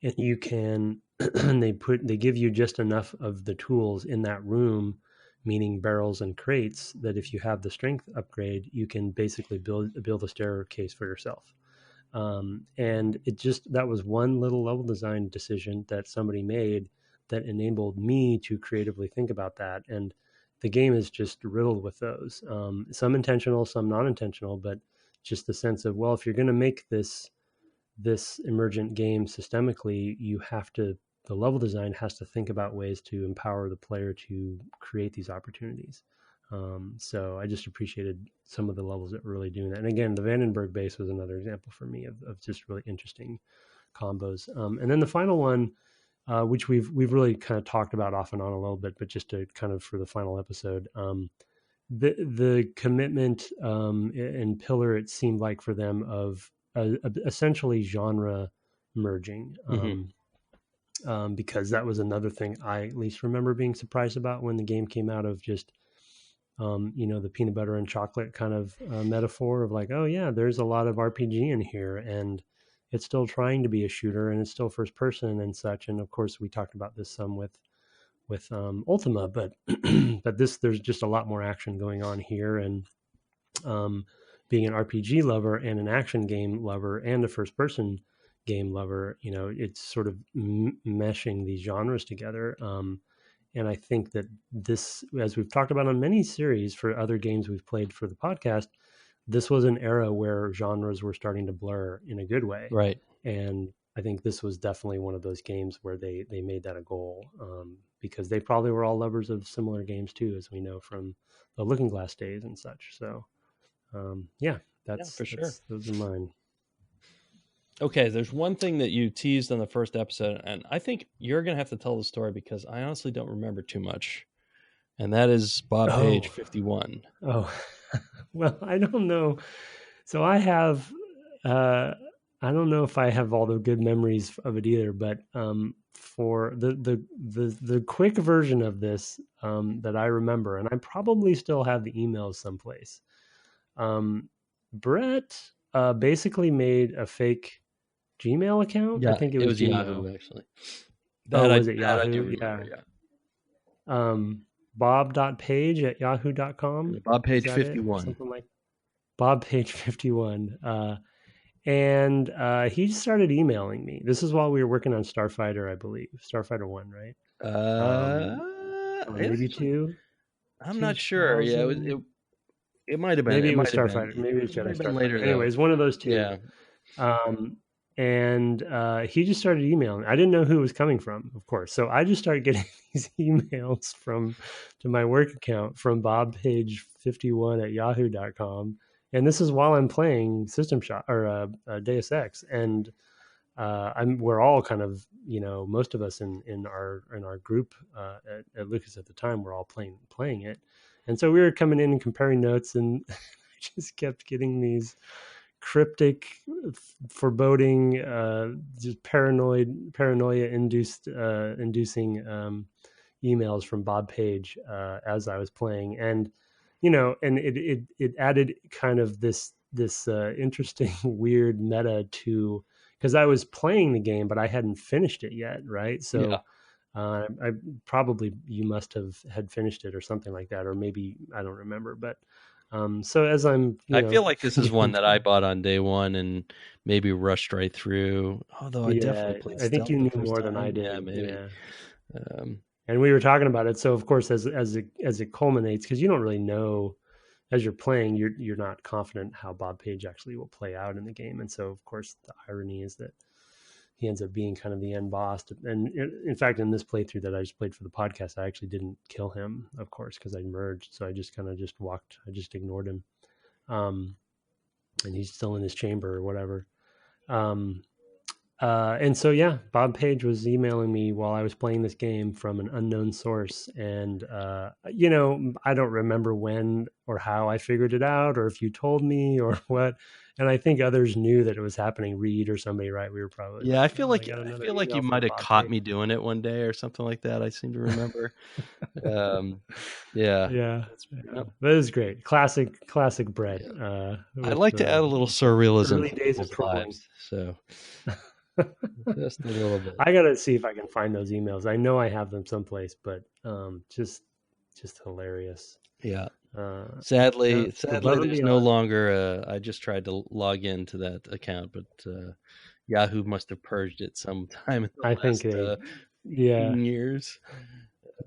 you can, they give you just enough of the tools in that room, meaning barrels and crates, that if you have the strength upgrade, you can basically build a staircase for yourself. And that was one little level design decision that somebody made that enabled me to creatively think about that. And the game is just riddled with those, some intentional, some non-intentional, but just the sense of, well, if you're going to make this emergent game systemically, the level design has to think about ways to empower the player to create these opportunities. So I just appreciated some of the levels that were really doing that. And again, the Vandenberg Base was another example for me of just really interesting combos. And then the final one, which we've really kind of talked about off and on a little bit, but just to kind of for the final episode, the commitment and pillar, it seemed like for them, of essentially genre merging. Because that was another thing I at least remember being surprised about when the game came out, of just you know, the peanut butter and chocolate kind of metaphor of like, oh yeah, there's a lot of RPG in here, and it's still trying to be a shooter, and it's still first person and such. And of course, we talked about this some with Ultima, but but there's just a lot more action going on here. And being an RPG lover and an action game lover and a first person game lover, it's sort of meshing these genres together. And I think that this, as we've talked about on many series for other games we've played for the podcast, this was an era where genres were starting to blur in a good way. Right. And I think this was definitely one of those games where they made that a goal, because they probably were all lovers of similar games too, as we know from the Looking Glass days and such. So, that's for sure. Those are mine. Okay, there's one thing that you teased on the first episode, and I think you're going to have to tell the story because I honestly don't remember too much. And that is Bob Page 51. Oh, well, I don't know. So I have, I don't know if I have all the good memories of it either, but for the quick version of this that I remember, and I probably still have the emails someplace. Brett basically made a fake Gmail account. Yeah, I think it was Gmail. Yahoo, actually. Was it Yahoo? Yeah. Bob.page@yahoo.com. Bob Page 51. Something like Bob Page 51. And he started emailing me. This is while we were working on Starfighter, I believe. Starfighter 1, right? Maybe 2? I'm not sure. Yeah, it might have been. Maybe it was Starfighter. Maybe it was Jedi Starfighter. Later, anyways, one of those two. Yeah. And he just started emailing. I didn't know who it was coming from, of course. So I just started getting these emails to my work account from bobpage51@yahoo.com. And this is while I'm playing System Shock or Deus Ex. And we're all kind of, most of us in our group at Lucas at the time, we're all playing it. And so we were coming in and comparing notes, and I just kept getting these cryptic, foreboding, just paranoia inducing emails from Bob Page as I was playing, and and it added kind of this interesting weird meta to, because I was playing the game but I hadn't finished it yet, right? So. Yeah. I probably you must have had finished it or something like that, or maybe I don't remember. But so as I feel like this is one that I bought on day one and maybe rushed right through. Although I definitely played. I think you knew more than I did. Yeah, maybe. Yeah. And we were talking about it. So of course, as it culminates, because you don't really know as you're playing, you're not confident how Bob Page actually will play out in the game, and so of course the irony is that he ends up being kind of the end boss. And in fact, in this playthrough that I just played for the podcast, I actually didn't kill him, of course, because I merged. So I just kind of walked. I just ignored him. And he's still in his chamber or whatever. And so, yeah, Bob Page was emailing me while I was playing this game from an unknown source. And, I don't remember when or how I figured it out, or if you told me or what. And I think others knew that it was happening. Reed or somebody, right? We were probably. Yeah, I feel like you might have caught me doing it one day or something like that. I seem to remember. Yeah. That is great. Classic Brett. Yeah. I'd like to add a little surrealism. Early days of lives, so. Just a little bit. I gotta see if I can find those emails. I know I have them someplace, but just hilarious. Yeah. Sadly, there's no longer. I just tried to log into that account, but Yahoo must have purged it sometime in the last 15 years.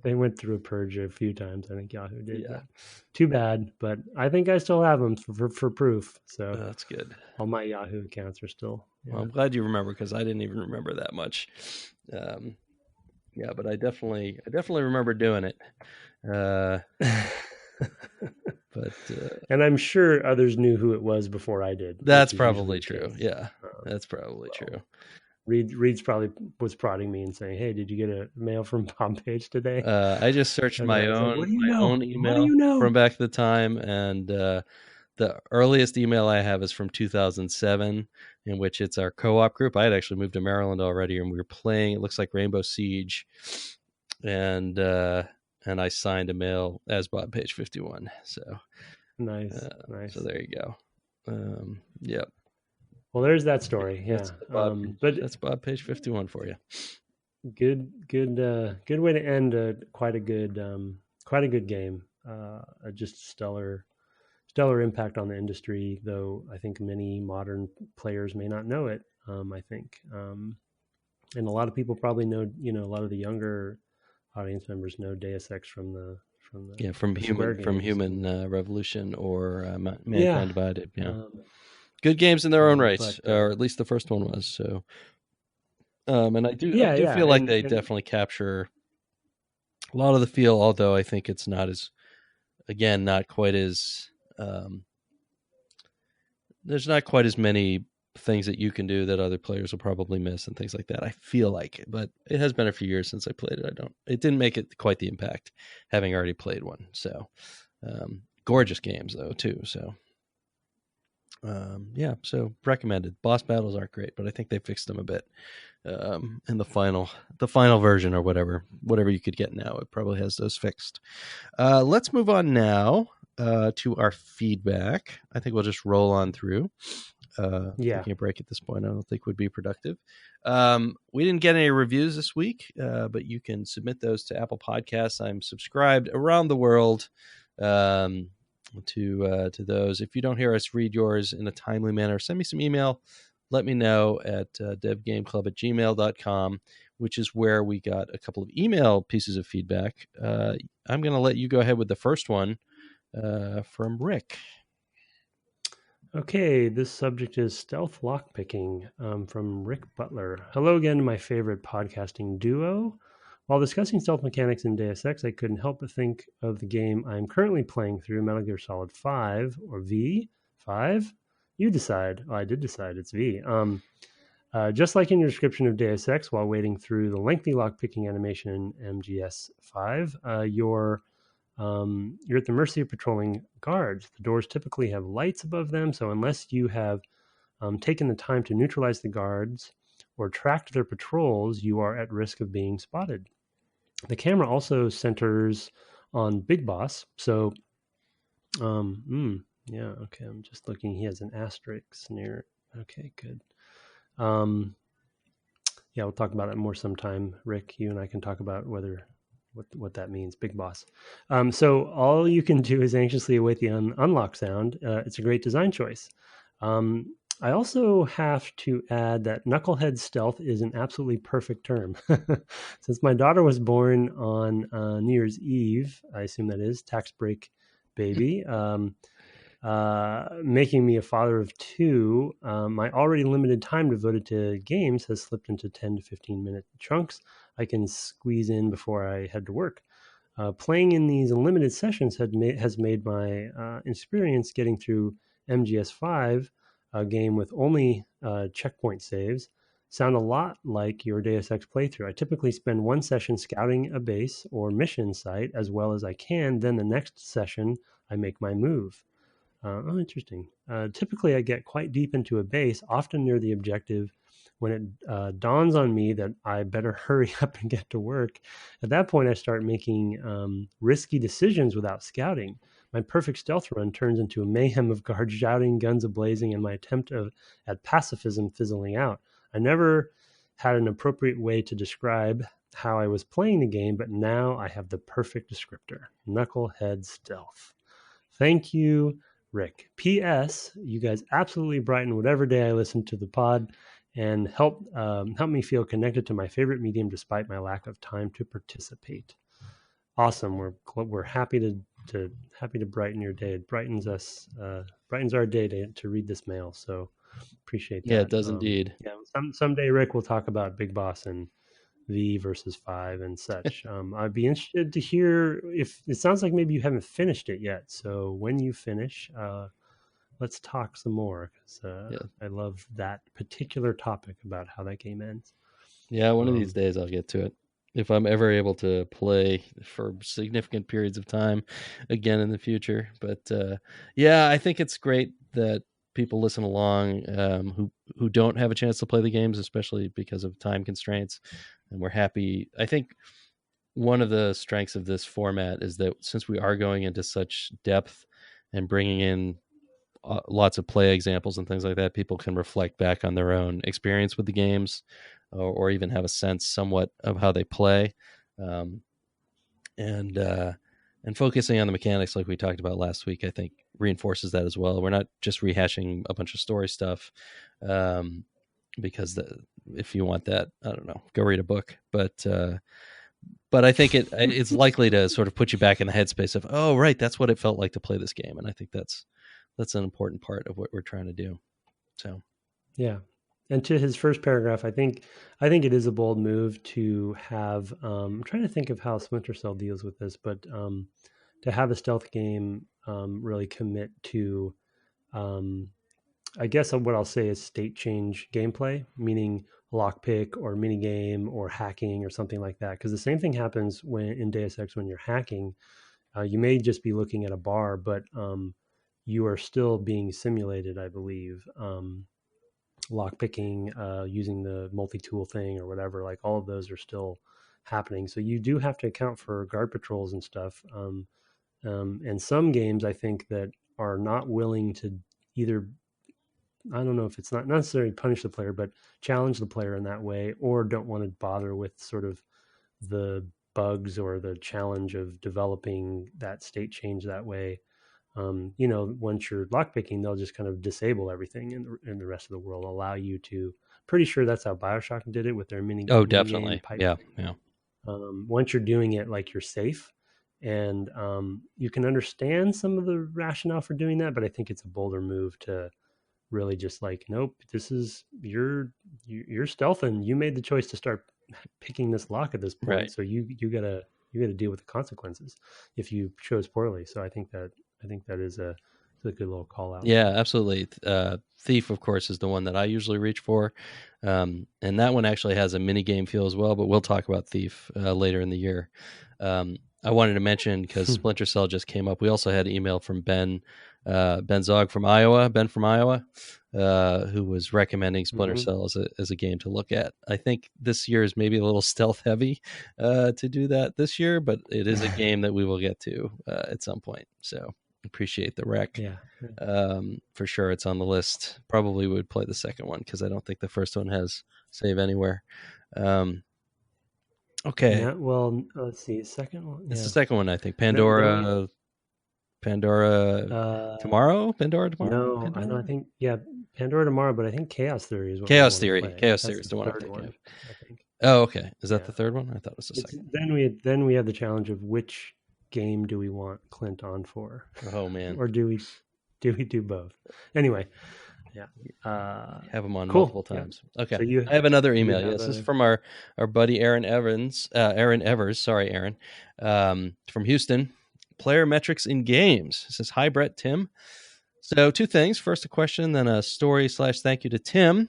They went through a purge a few times. I think Yahoo did. Yeah. Too bad, but I think I still have them for proof. So that's good. All my Yahoo accounts are still. Yeah. Well, I'm glad you remember, because I didn't even remember that much. But I definitely remember doing it. But and I'm sure others knew who it was before I did. That's probably true. Yeah, that's probably true. Reed's probably was prodding me and saying, "Hey, did you get a mail from Bob Page today?" I just searched my own email from back at the time, and the earliest email I have is from 2007, in which it's our co-op group. I had actually moved to Maryland already, and we were playing. It looks like Rainbow Siege, and I signed a mail as Bob Page 51. So nice. So there you go. Yep. Well, there's that story. Yeah. That's Bob page 51 for you. Good way to end quite a good game. Just stellar impact on the industry, though I think many modern players may not know it. I think, and a lot of people probably know. A lot of the younger audience members know Deus Ex from Human Revolution or Mankind Divided. Yeah, good games in their own right, or at least the first one was. So, and I do feel like they definitely capture a lot of the feel, although I think it's not quite as there's not quite as many things that you can do that other players will probably miss and things like that. I feel like it, but it has been a few years since I played it. It didn't make it quite the impact having already played one. So, gorgeous games though too. So, so recommended. Boss battles aren't great, but I think they fixed them a bit in the final version or whatever you could get now. It probably has those fixed. Let's move on now to our feedback. I think we'll just roll on through. Taking a break at this point, I don't think would be productive. We didn't get any reviews this week, but you can submit those to Apple Podcasts. I'm subscribed around the world to those. If you don't hear us read yours in a timely manner, send me some email. Let me know at devgameclub@gmail.com, which is where we got a couple of email pieces of feedback. I'm going to let you go ahead with the first one from Rick. Okay, this subject is stealth lockpicking from Rick Butler. Hello again, my favorite podcasting duo. While discussing stealth mechanics in Deus Ex, I couldn't help but think of the game I'm currently playing through, Metal Gear Solid 5, or V? 5? You decide. Oh, I did decide it's V. Just like in your description of Deus Ex, while wading through the lengthy lockpicking animation in MGS 5, you're at the mercy of patrolling guards. The doors typically have lights above them, so unless you have taken the time to neutralize the guards or tracked their patrols, you are at risk of being spotted. The camera also centers on Big Boss, so I'm just looking. He has an asterisk near. Okay, good. We'll talk about that more sometime. Rick, you and I can talk about what that means, Big Boss. So all you can do is anxiously await the unlock sound. It's a great design choice. I also have to add that knucklehead stealth is an absolutely perfect term. Since my daughter was born on New Year's Eve, I assume that is, tax break baby, making me a father of two, my already limited time devoted to games has slipped into 10 to 15 minute chunks I can squeeze in before I head to work. Playing in these limited sessions has made my experience getting through MGS5, a game with only checkpoint saves, sound a lot like your Deus Ex playthrough. I typically spend one session scouting a base or mission site as well as I can. Then the next session, I make my move. Interesting. Typically, I get quite deep into a base, often near the objective, when it dawns on me that I better hurry up and get to work. At that point, I start making risky decisions without scouting. My perfect stealth run turns into a mayhem of guards shouting, guns ablazing, and my attempt at pacifism fizzling out. I never had an appropriate way to describe how I was playing the game, but now I have the perfect descriptor: knucklehead stealth. Thank you, Rick. P.S. You guys absolutely brighten whatever day I listen to the pod and help me feel connected to my favorite medium despite my lack of time to participate. Awesome. We're happy to brighten your day. It brightens our day to read this mail. So appreciate that. Yeah, it does indeed. Yeah, someday, Rick, we'll talk about Big Boss and V versus 5 and such. I'd be interested to hear if it sounds like maybe you haven't finished it yet. So when you finish, let's talk some more because I love that particular topic about how that game ends. Yeah, one of these days I'll get to it. If I'm ever able to play for significant periods of time again in the future. But I think it's great that people listen along who don't have a chance to play the games, especially because of time constraints. And we're happy. I think one of the strengths of this format is that since we are going into such depth and bringing in lots of play examples and things like that. People can reflect back on their own experience with the games, or even have a sense somewhat of how they play, and focusing on the mechanics like we talked about last week, I think reinforces that as well. We're not just rehashing a bunch of story stuff, because if you want that, I don't know, go read a book. But I think it's likely to sort of put you back in the headspace of, oh, right, that's what it felt like to play this game. And I think that's an important part of what we're trying to do. So, yeah. And to his first paragraph, I think it is a bold move to have. I'm trying to think of how Splinter Cell deals with this, but to have a stealth game really commit to, I guess what I'll say is state change gameplay, meaning lockpick or minigame or hacking or something like that. Because the same thing happens in Deus Ex when you're hacking. You may just be looking at a bar, but you are still being simulated, I believe. Lockpicking, using the multi-tool thing or whatever, like all of those are still happening. So you do have to account for guard patrols and stuff. And some games, I think, that are not willing to either, I don't know if it's not necessarily punish the player, but challenge the player in that way, or don't want to bother with sort of the bugs or the challenge of developing that state change that way. Once you're lockpicking, they'll just kind of disable everything in the rest of the world, allow you to. Pretty sure that's how BioShock did it with their mini. Oh, definitely. Yeah. Once you're doing it, like, you're safe, and you can understand some of the rationale for doing that, but I think it's a bolder move to really just like, nope, this is you're stealthing. You made the choice to start picking this lock at this point, right. So you gotta deal with the consequences if you chose poorly. So I think that is a good little call out. Yeah, absolutely. Thief, of course, is the one that I usually reach for. And that one actually has a mini game feel as well, but we'll talk about Thief later in the year. I wanted to mention, because Splinter Cell just came up, we also had an email from Ben Zog from Iowa, who was recommending Splinter Cell as a game to look at. I think this year is maybe a little stealth heavy to do that this year, but it is a game that we will get to at some point. So appreciate the rec. Yeah. For sure, it's on the list. Probably would play the second one, because I don't think the first one has save anywhere. Okay. Yeah, well, let's see. Second one. It's the second one, I think. Pandora tomorrow? Pandora tomorrow? No, Pandora? I know. I think, Pandora tomorrow, but I think Chaos Theory is what Chaos Theory. Chaos Theory is the one I'm thinking of. I think. Oh, okay. Is that the third one? I thought it was the second. Then we have the challenge of which game do we want Clint on for? Oh, man. Or do we do both? Anyway. Yeah. Have them on multiple times. Yeah. Okay. So I have another email. Yes, this is from our buddy Aaron Evers. Sorry, Aaron. From Houston. Player metrics in games. It says, hi, Brett, Tim. So 2 things. First, a question, then a story / thank you to Tim.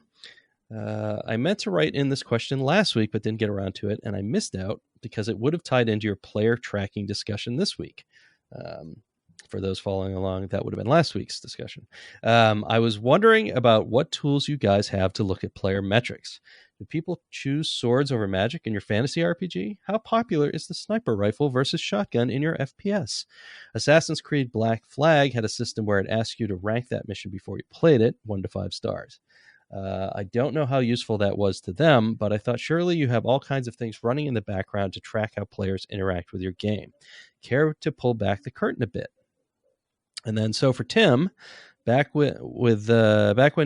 I meant to write in this question last week, but didn't get around to it, and I missed out because it would have tied into your player tracking discussion this week. For those following along, that would have been last week's discussion. I was wondering about what tools you guys have to look at player metrics. Do people choose swords over magic in your fantasy RPG? How popular is the sniper rifle versus shotgun in your FPS? Assassin's Creed Black Flag had a system where it asked you to rank that mission before you played it, 1 to 5 stars. I don't know how useful that was to them, but I thought surely you have all kinds of things running in the background to track how players interact with your game. Care to pull back the curtain a bit? And then, so for Tim, back when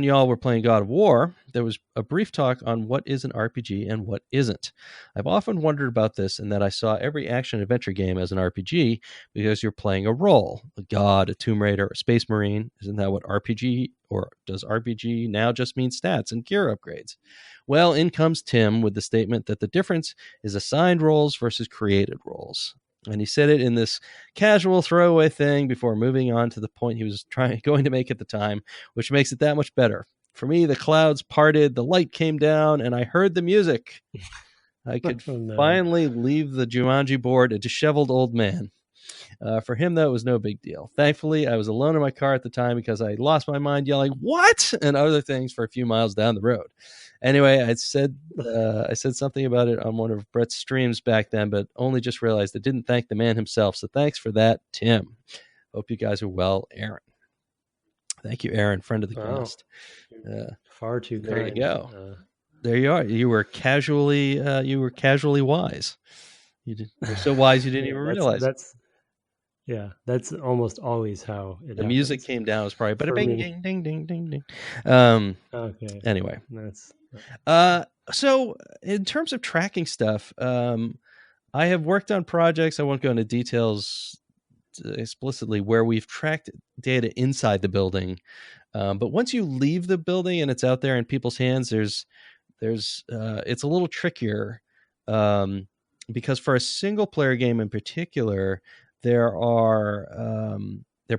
y'all were playing God of War, there was a brief talk on what is an RPG and what isn't. I've often wondered about this, and that I saw every action-adventure game as an RPG because you're playing a role, a god, a Tomb Raider, a Space Marine. Isn't that what RPG, or does RPG now just mean stats and gear upgrades? Well, in comes Tim with the statement that the difference is assigned roles versus created roles. And he said it in this casual throwaway thing before moving on to the point he was going to make at the time, which makes it that much better. For me, the clouds parted, the light came down, and I heard the music. I could finally leave the Jumanji board a disheveled old man. For him, though, it was no big deal. Thankfully, I was alone in my car at the time because I lost my mind yelling, "What?" and other things for a few miles down the road. Anyway, I said something about it on one of Brett's streams back then, but only just realized I didn't thank the man himself. So thanks for that, Tim. Hope you guys are well, Aaron. Thank you, Aaron, friend of the Wow. cast. Far too there kind. You go. There you are. You were casually wise. You're so wise you didn't even realize. That's almost always how it the happens. Music came down. It was probably bada bing, ding, ding, ding, ding, ding. Okay. Anyway, that's. So in terms of tracking stuff, I have worked on projects. I won't go into details explicitly where we've tracked data inside the building, but once you leave the building and it's out there in people's hands, there's it's a little trickier, because for a single player game in particular, there are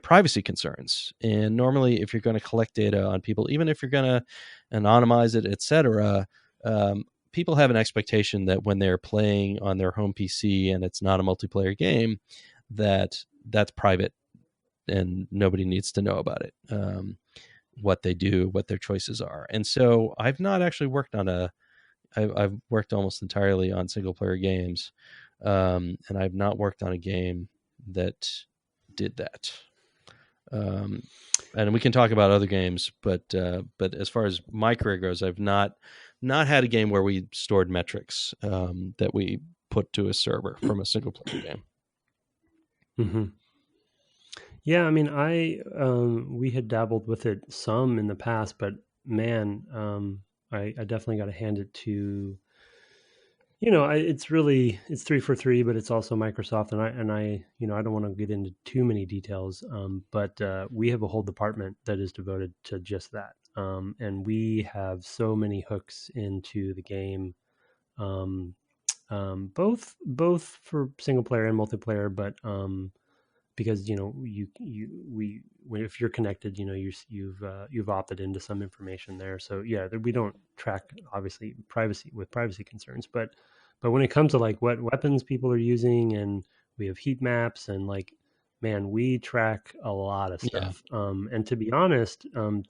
privacy concerns, and normally if you're going to collect data on people, even if you're going to anonymize it, etc., people have an expectation that when they're playing on their home PC and it's not a multiplayer game, that's private and nobody needs to know about it, what they do, what their choices are. And so I've not actually worked on I've worked almost entirely on single player games, and I've not worked on a game that did that. And we can talk about other games, but as far as my career goes, I've not had a game where we stored metrics that we put to a server from a single player game. Mm-hmm. Yeah, I mean, we had dabbled with it some in the past, but man, I definitely got to hand it to, it's 343, but it's also Microsoft, and I I don't want to get into too many details, but we have a whole department that is devoted to just that, and we have so many hooks into the game, both for single player and multiplayer, but because if you're connected, you've opted into some information there. So yeah, we don't track obviously privacy concerns, but when it comes to like what weapons people are using, and we have heat maps, and like, man, we track a lot of stuff. Yeah. And to be honest,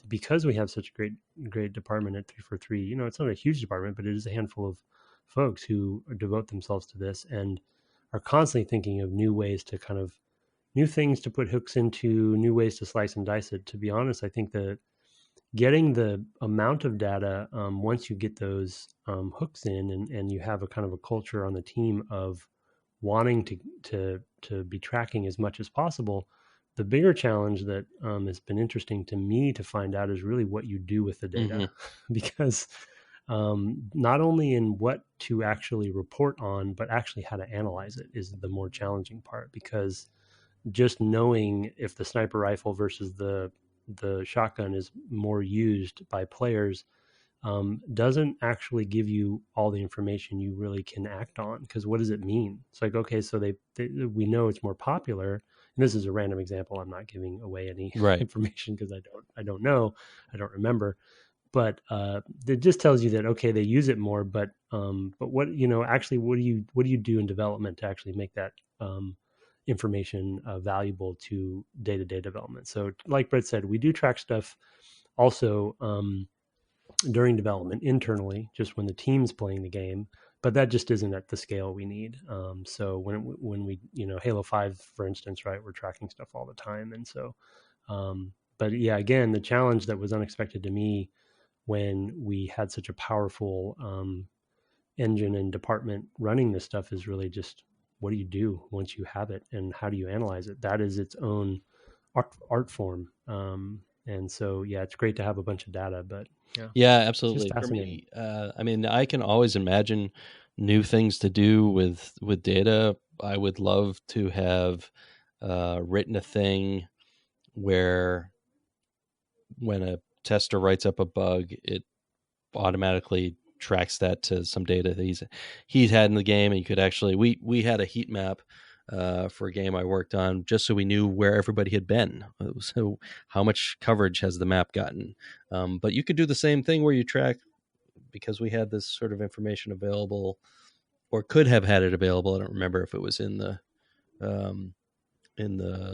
because we have such a great department at 343, it's not a huge department, but it is a handful of folks who devote themselves to this and are constantly thinking of new ways to kind of new things to put hooks into, new ways to slice and dice it. To be honest, I think that getting the amount of data, once you get those hooks in, and you have a kind of a culture on the team of wanting to be tracking as much as possible, the bigger challenge that has been interesting to me to find out is really what you do with the data. Mm-hmm. Because not only in what to actually report on, but actually how to analyze it is the more challenging part, because just knowing if the sniper rifle versus the shotgun is more used by players doesn't actually give you all the information you really can act on. Because what does it mean? It's like, okay, so we know it's more popular. And this is a random example. I'm not giving away any information because I don't know. I don't remember. But it just tells you that, okay, they use it more. But what actually, what do you do in development to actually make that information valuable to day-to-day development? So like Brett said, we do track stuff also during development internally, just when the team's playing the game, but that just isn't at the scale we need. So when we Halo 5, for instance, right, we're tracking stuff all the time. And so but yeah, again, the challenge that was unexpected to me when we had such a powerful engine and department running this stuff is really just, what do you do once you have it, and how do you analyze it? That is its own art form. And so, yeah, it's great to have a bunch of data, but yeah, absolutely. For me, I mean, I can always imagine new things to do with data. I would love to have written a thing where when a tester writes up a bug, it automatically tracks that to some data that he's had in the game, and you could actually we had a heat map for a game I worked on, just so we knew where everybody had been, so how much coverage has the map gotten. But you could do the same thing where you track, because we had this sort of information available, or could have had it available. I don't remember if it was in the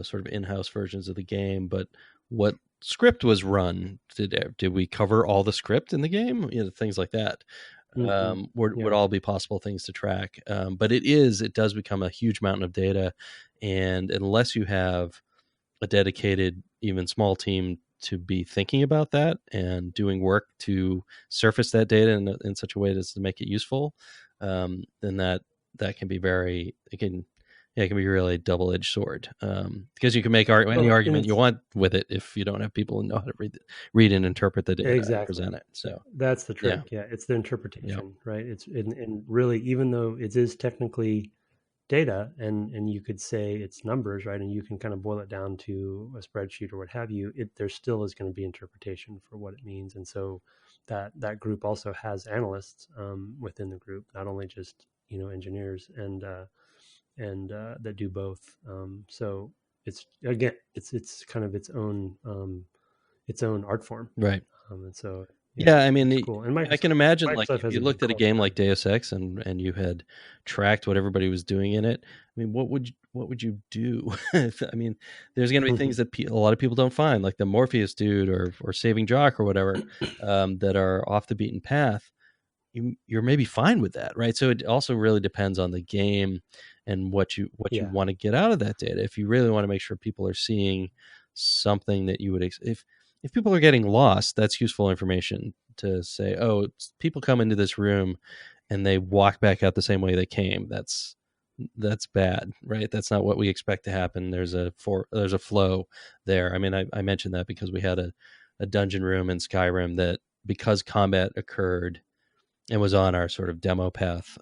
sort of in-house versions of the game, but what script was run, did we cover all the script in the game, things like that. Would all be possible things to track. But it does become a huge mountain of data, and unless you have a dedicated, even small team to be thinking about that and doing work to surface that data in such a way as to make it useful, then that can be it can be really a double-edged sword, because you can make any argument you want with it if you don't have people who know how to read and interpret the data and present it. So that's the trick. Yeah, it's the interpretation, right? It's and really, even though it is technically data and you could say it's numbers, right, and you can kind of boil it down to a spreadsheet or what have you, there still is going to be interpretation for what it means. And so that group also has analysts within the group, not only just engineers and that do both. So it's again it's kind of its own art form, right? And so I mean, cool. And I can imagine, like, if you looked at a game like Deus Ex and you had tracked what everybody was doing in it, I mean, what would you do? I mean, there's going to be things that a lot of people don't find, like the Morpheus dude or Saving Jock or whatever, that are off the beaten path. You're maybe fine with that, right? So it also really depends on the game and what you want to get out of that data. If you really want to make sure people are seeing something that you would if people are getting lost, that's useful information to say, oh, people come into this room and they walk back out the same way they came. That's bad, right? That's not what we expect to happen. There's a flow there. I mean, I mentioned that because we had a dungeon room in Skyrim that, because combat occurred and was on our sort of demo path,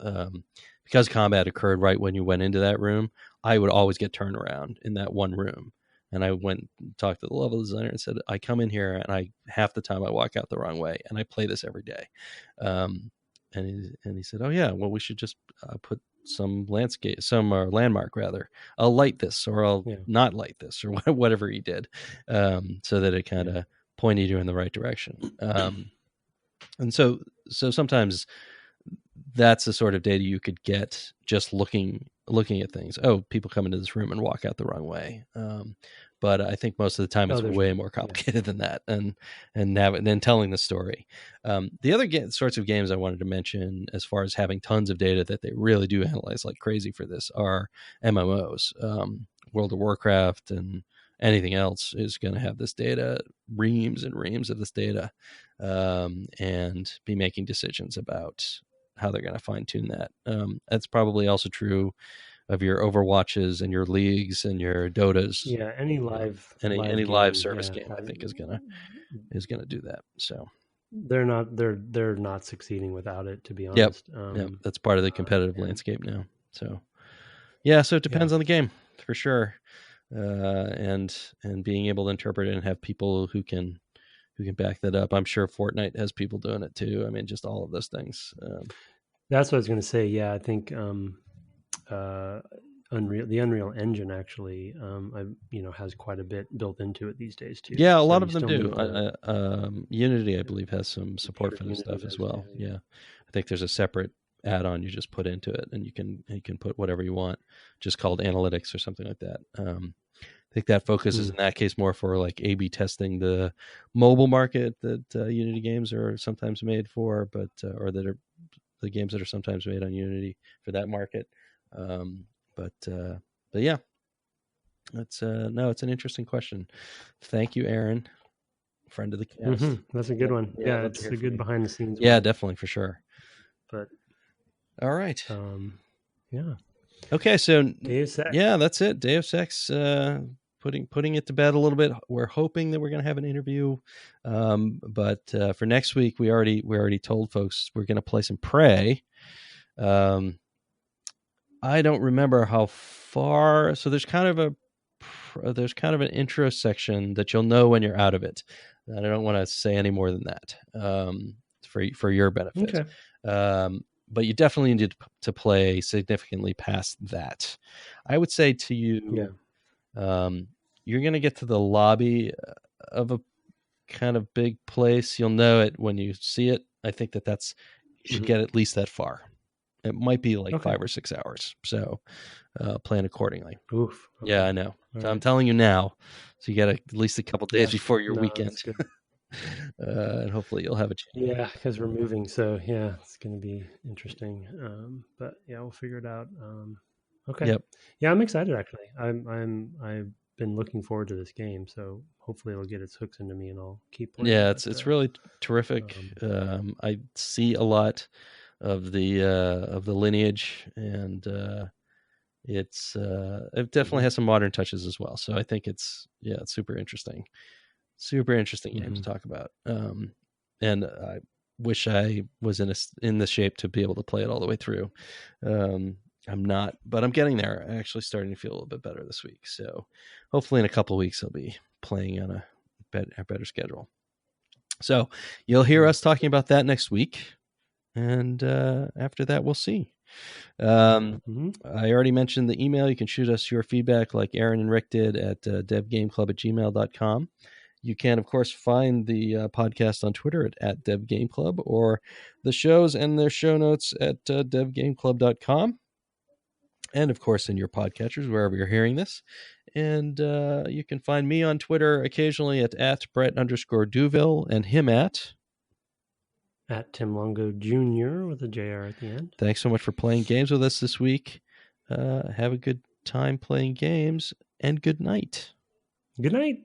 because combat occurred right when you went into that room, I would always get turned around in that one room. And I went and talked to the level designer and said, I come in here and half the time I walk out the wrong way, and I play this every day. And he said, oh yeah, well, we should just put some landmark rather. I'll light this, or I'll not light this, or whatever he did, so that it kind of pointed you in the right direction. And so sometimes that's the sort of data you could get just looking at things. Oh, people come into this room and walk out the wrong way. But I think most of the time it's way more complicated than that, and then telling the story. The other sorts of games I wanted to mention, as far as having tons of data that they really do analyze like crazy for this, are MMOs. World of Warcraft and anything else is going to have this data, reams and reams of this data, and be making decisions about how they're going to fine tune that. That's probably also true of your Overwatches and your leagues and your Dotas. Yeah, any live service game, I think is gonna do that. So they're not succeeding without it, to be honest. Yep, that's part of the competitive landscape now. So so it depends on the game for sure, and being able to interpret it and have people who can back that up. I'm sure Fortnite has people doing it too. I mean, just all of those things. That's what I was going to say. Yeah, I think the Unreal Engine actually, has quite a bit built into it these days too. Yeah, a lot of them do. Unity, I believe, has some support for this stuff as well. Yeah, I think there's a separate add-on you just put into it, and you can put whatever you want, just called analytics or something like that. I think that focuses in that case more for like A/B testing the mobile market that Unity games are sometimes made for, but or that are the games that are sometimes made on Unity for that market. But yeah, it's it's an interesting question. Thank you, Aaron, friend of the cast. That's a good one. Yeah, it's a good behind the scenes. Yeah, definitely, for sure. But all right. Yeah. Okay, so Deus Ex. Yeah, that's it. Deus Ex, putting it to bed a little bit. We're hoping that we're going to have an interview, but for next week, we already told folks we're going to play some Prey. I don't remember how far. So there's kind of an intro section that you'll know when you're out of it. And I don't want to say any more than that, for your benefit. Okay. But you definitely need to play significantly past that. I would say to you, you're going to get to the lobby of a kind of big place. You'll know it when you see it. I think you should get at least that far. It might be like 5 or 6 hours. So plan accordingly. Oof. Okay. Yeah, I know. So I'm telling you now. So you got at least a couple days before your weekend. And hopefully you'll have a chance. Yeah, because we're moving. So yeah, it's going to be interesting. But yeah, we'll figure it out. Okay. Yep. Yeah, I'm excited actually. I been looking forward to this game. So hopefully it'll get its hooks into me, and I'll keep playing. Yeah, it's really terrific. I see a lot of the lineage, and it definitely has some modern touches as well. So I think it's super interesting game to talk about. And I wish I was in the shape to be able to play it all the way through. I'm not, but I'm getting there. I'm actually starting to feel a little bit better this week. So hopefully in a couple of weeks I'll be playing on a better schedule. So you'll hear us talking about that next week, and after that we'll see. I already mentioned the email. You can shoot us your feedback like Aaron and Rick did at devgameclub@gmail.com. You can, of course, find the podcast on Twitter at devgameclub, or the shows and their show notes at devgameclub.com. And, of course, in your podcatchers, wherever you're hearing this. And you can find me on Twitter occasionally at Brett_Duville, and him at Tim Longo Jr. with a JR at the end. Thanks so much for playing games with us this week. Have a good time playing games, and good night. Good night.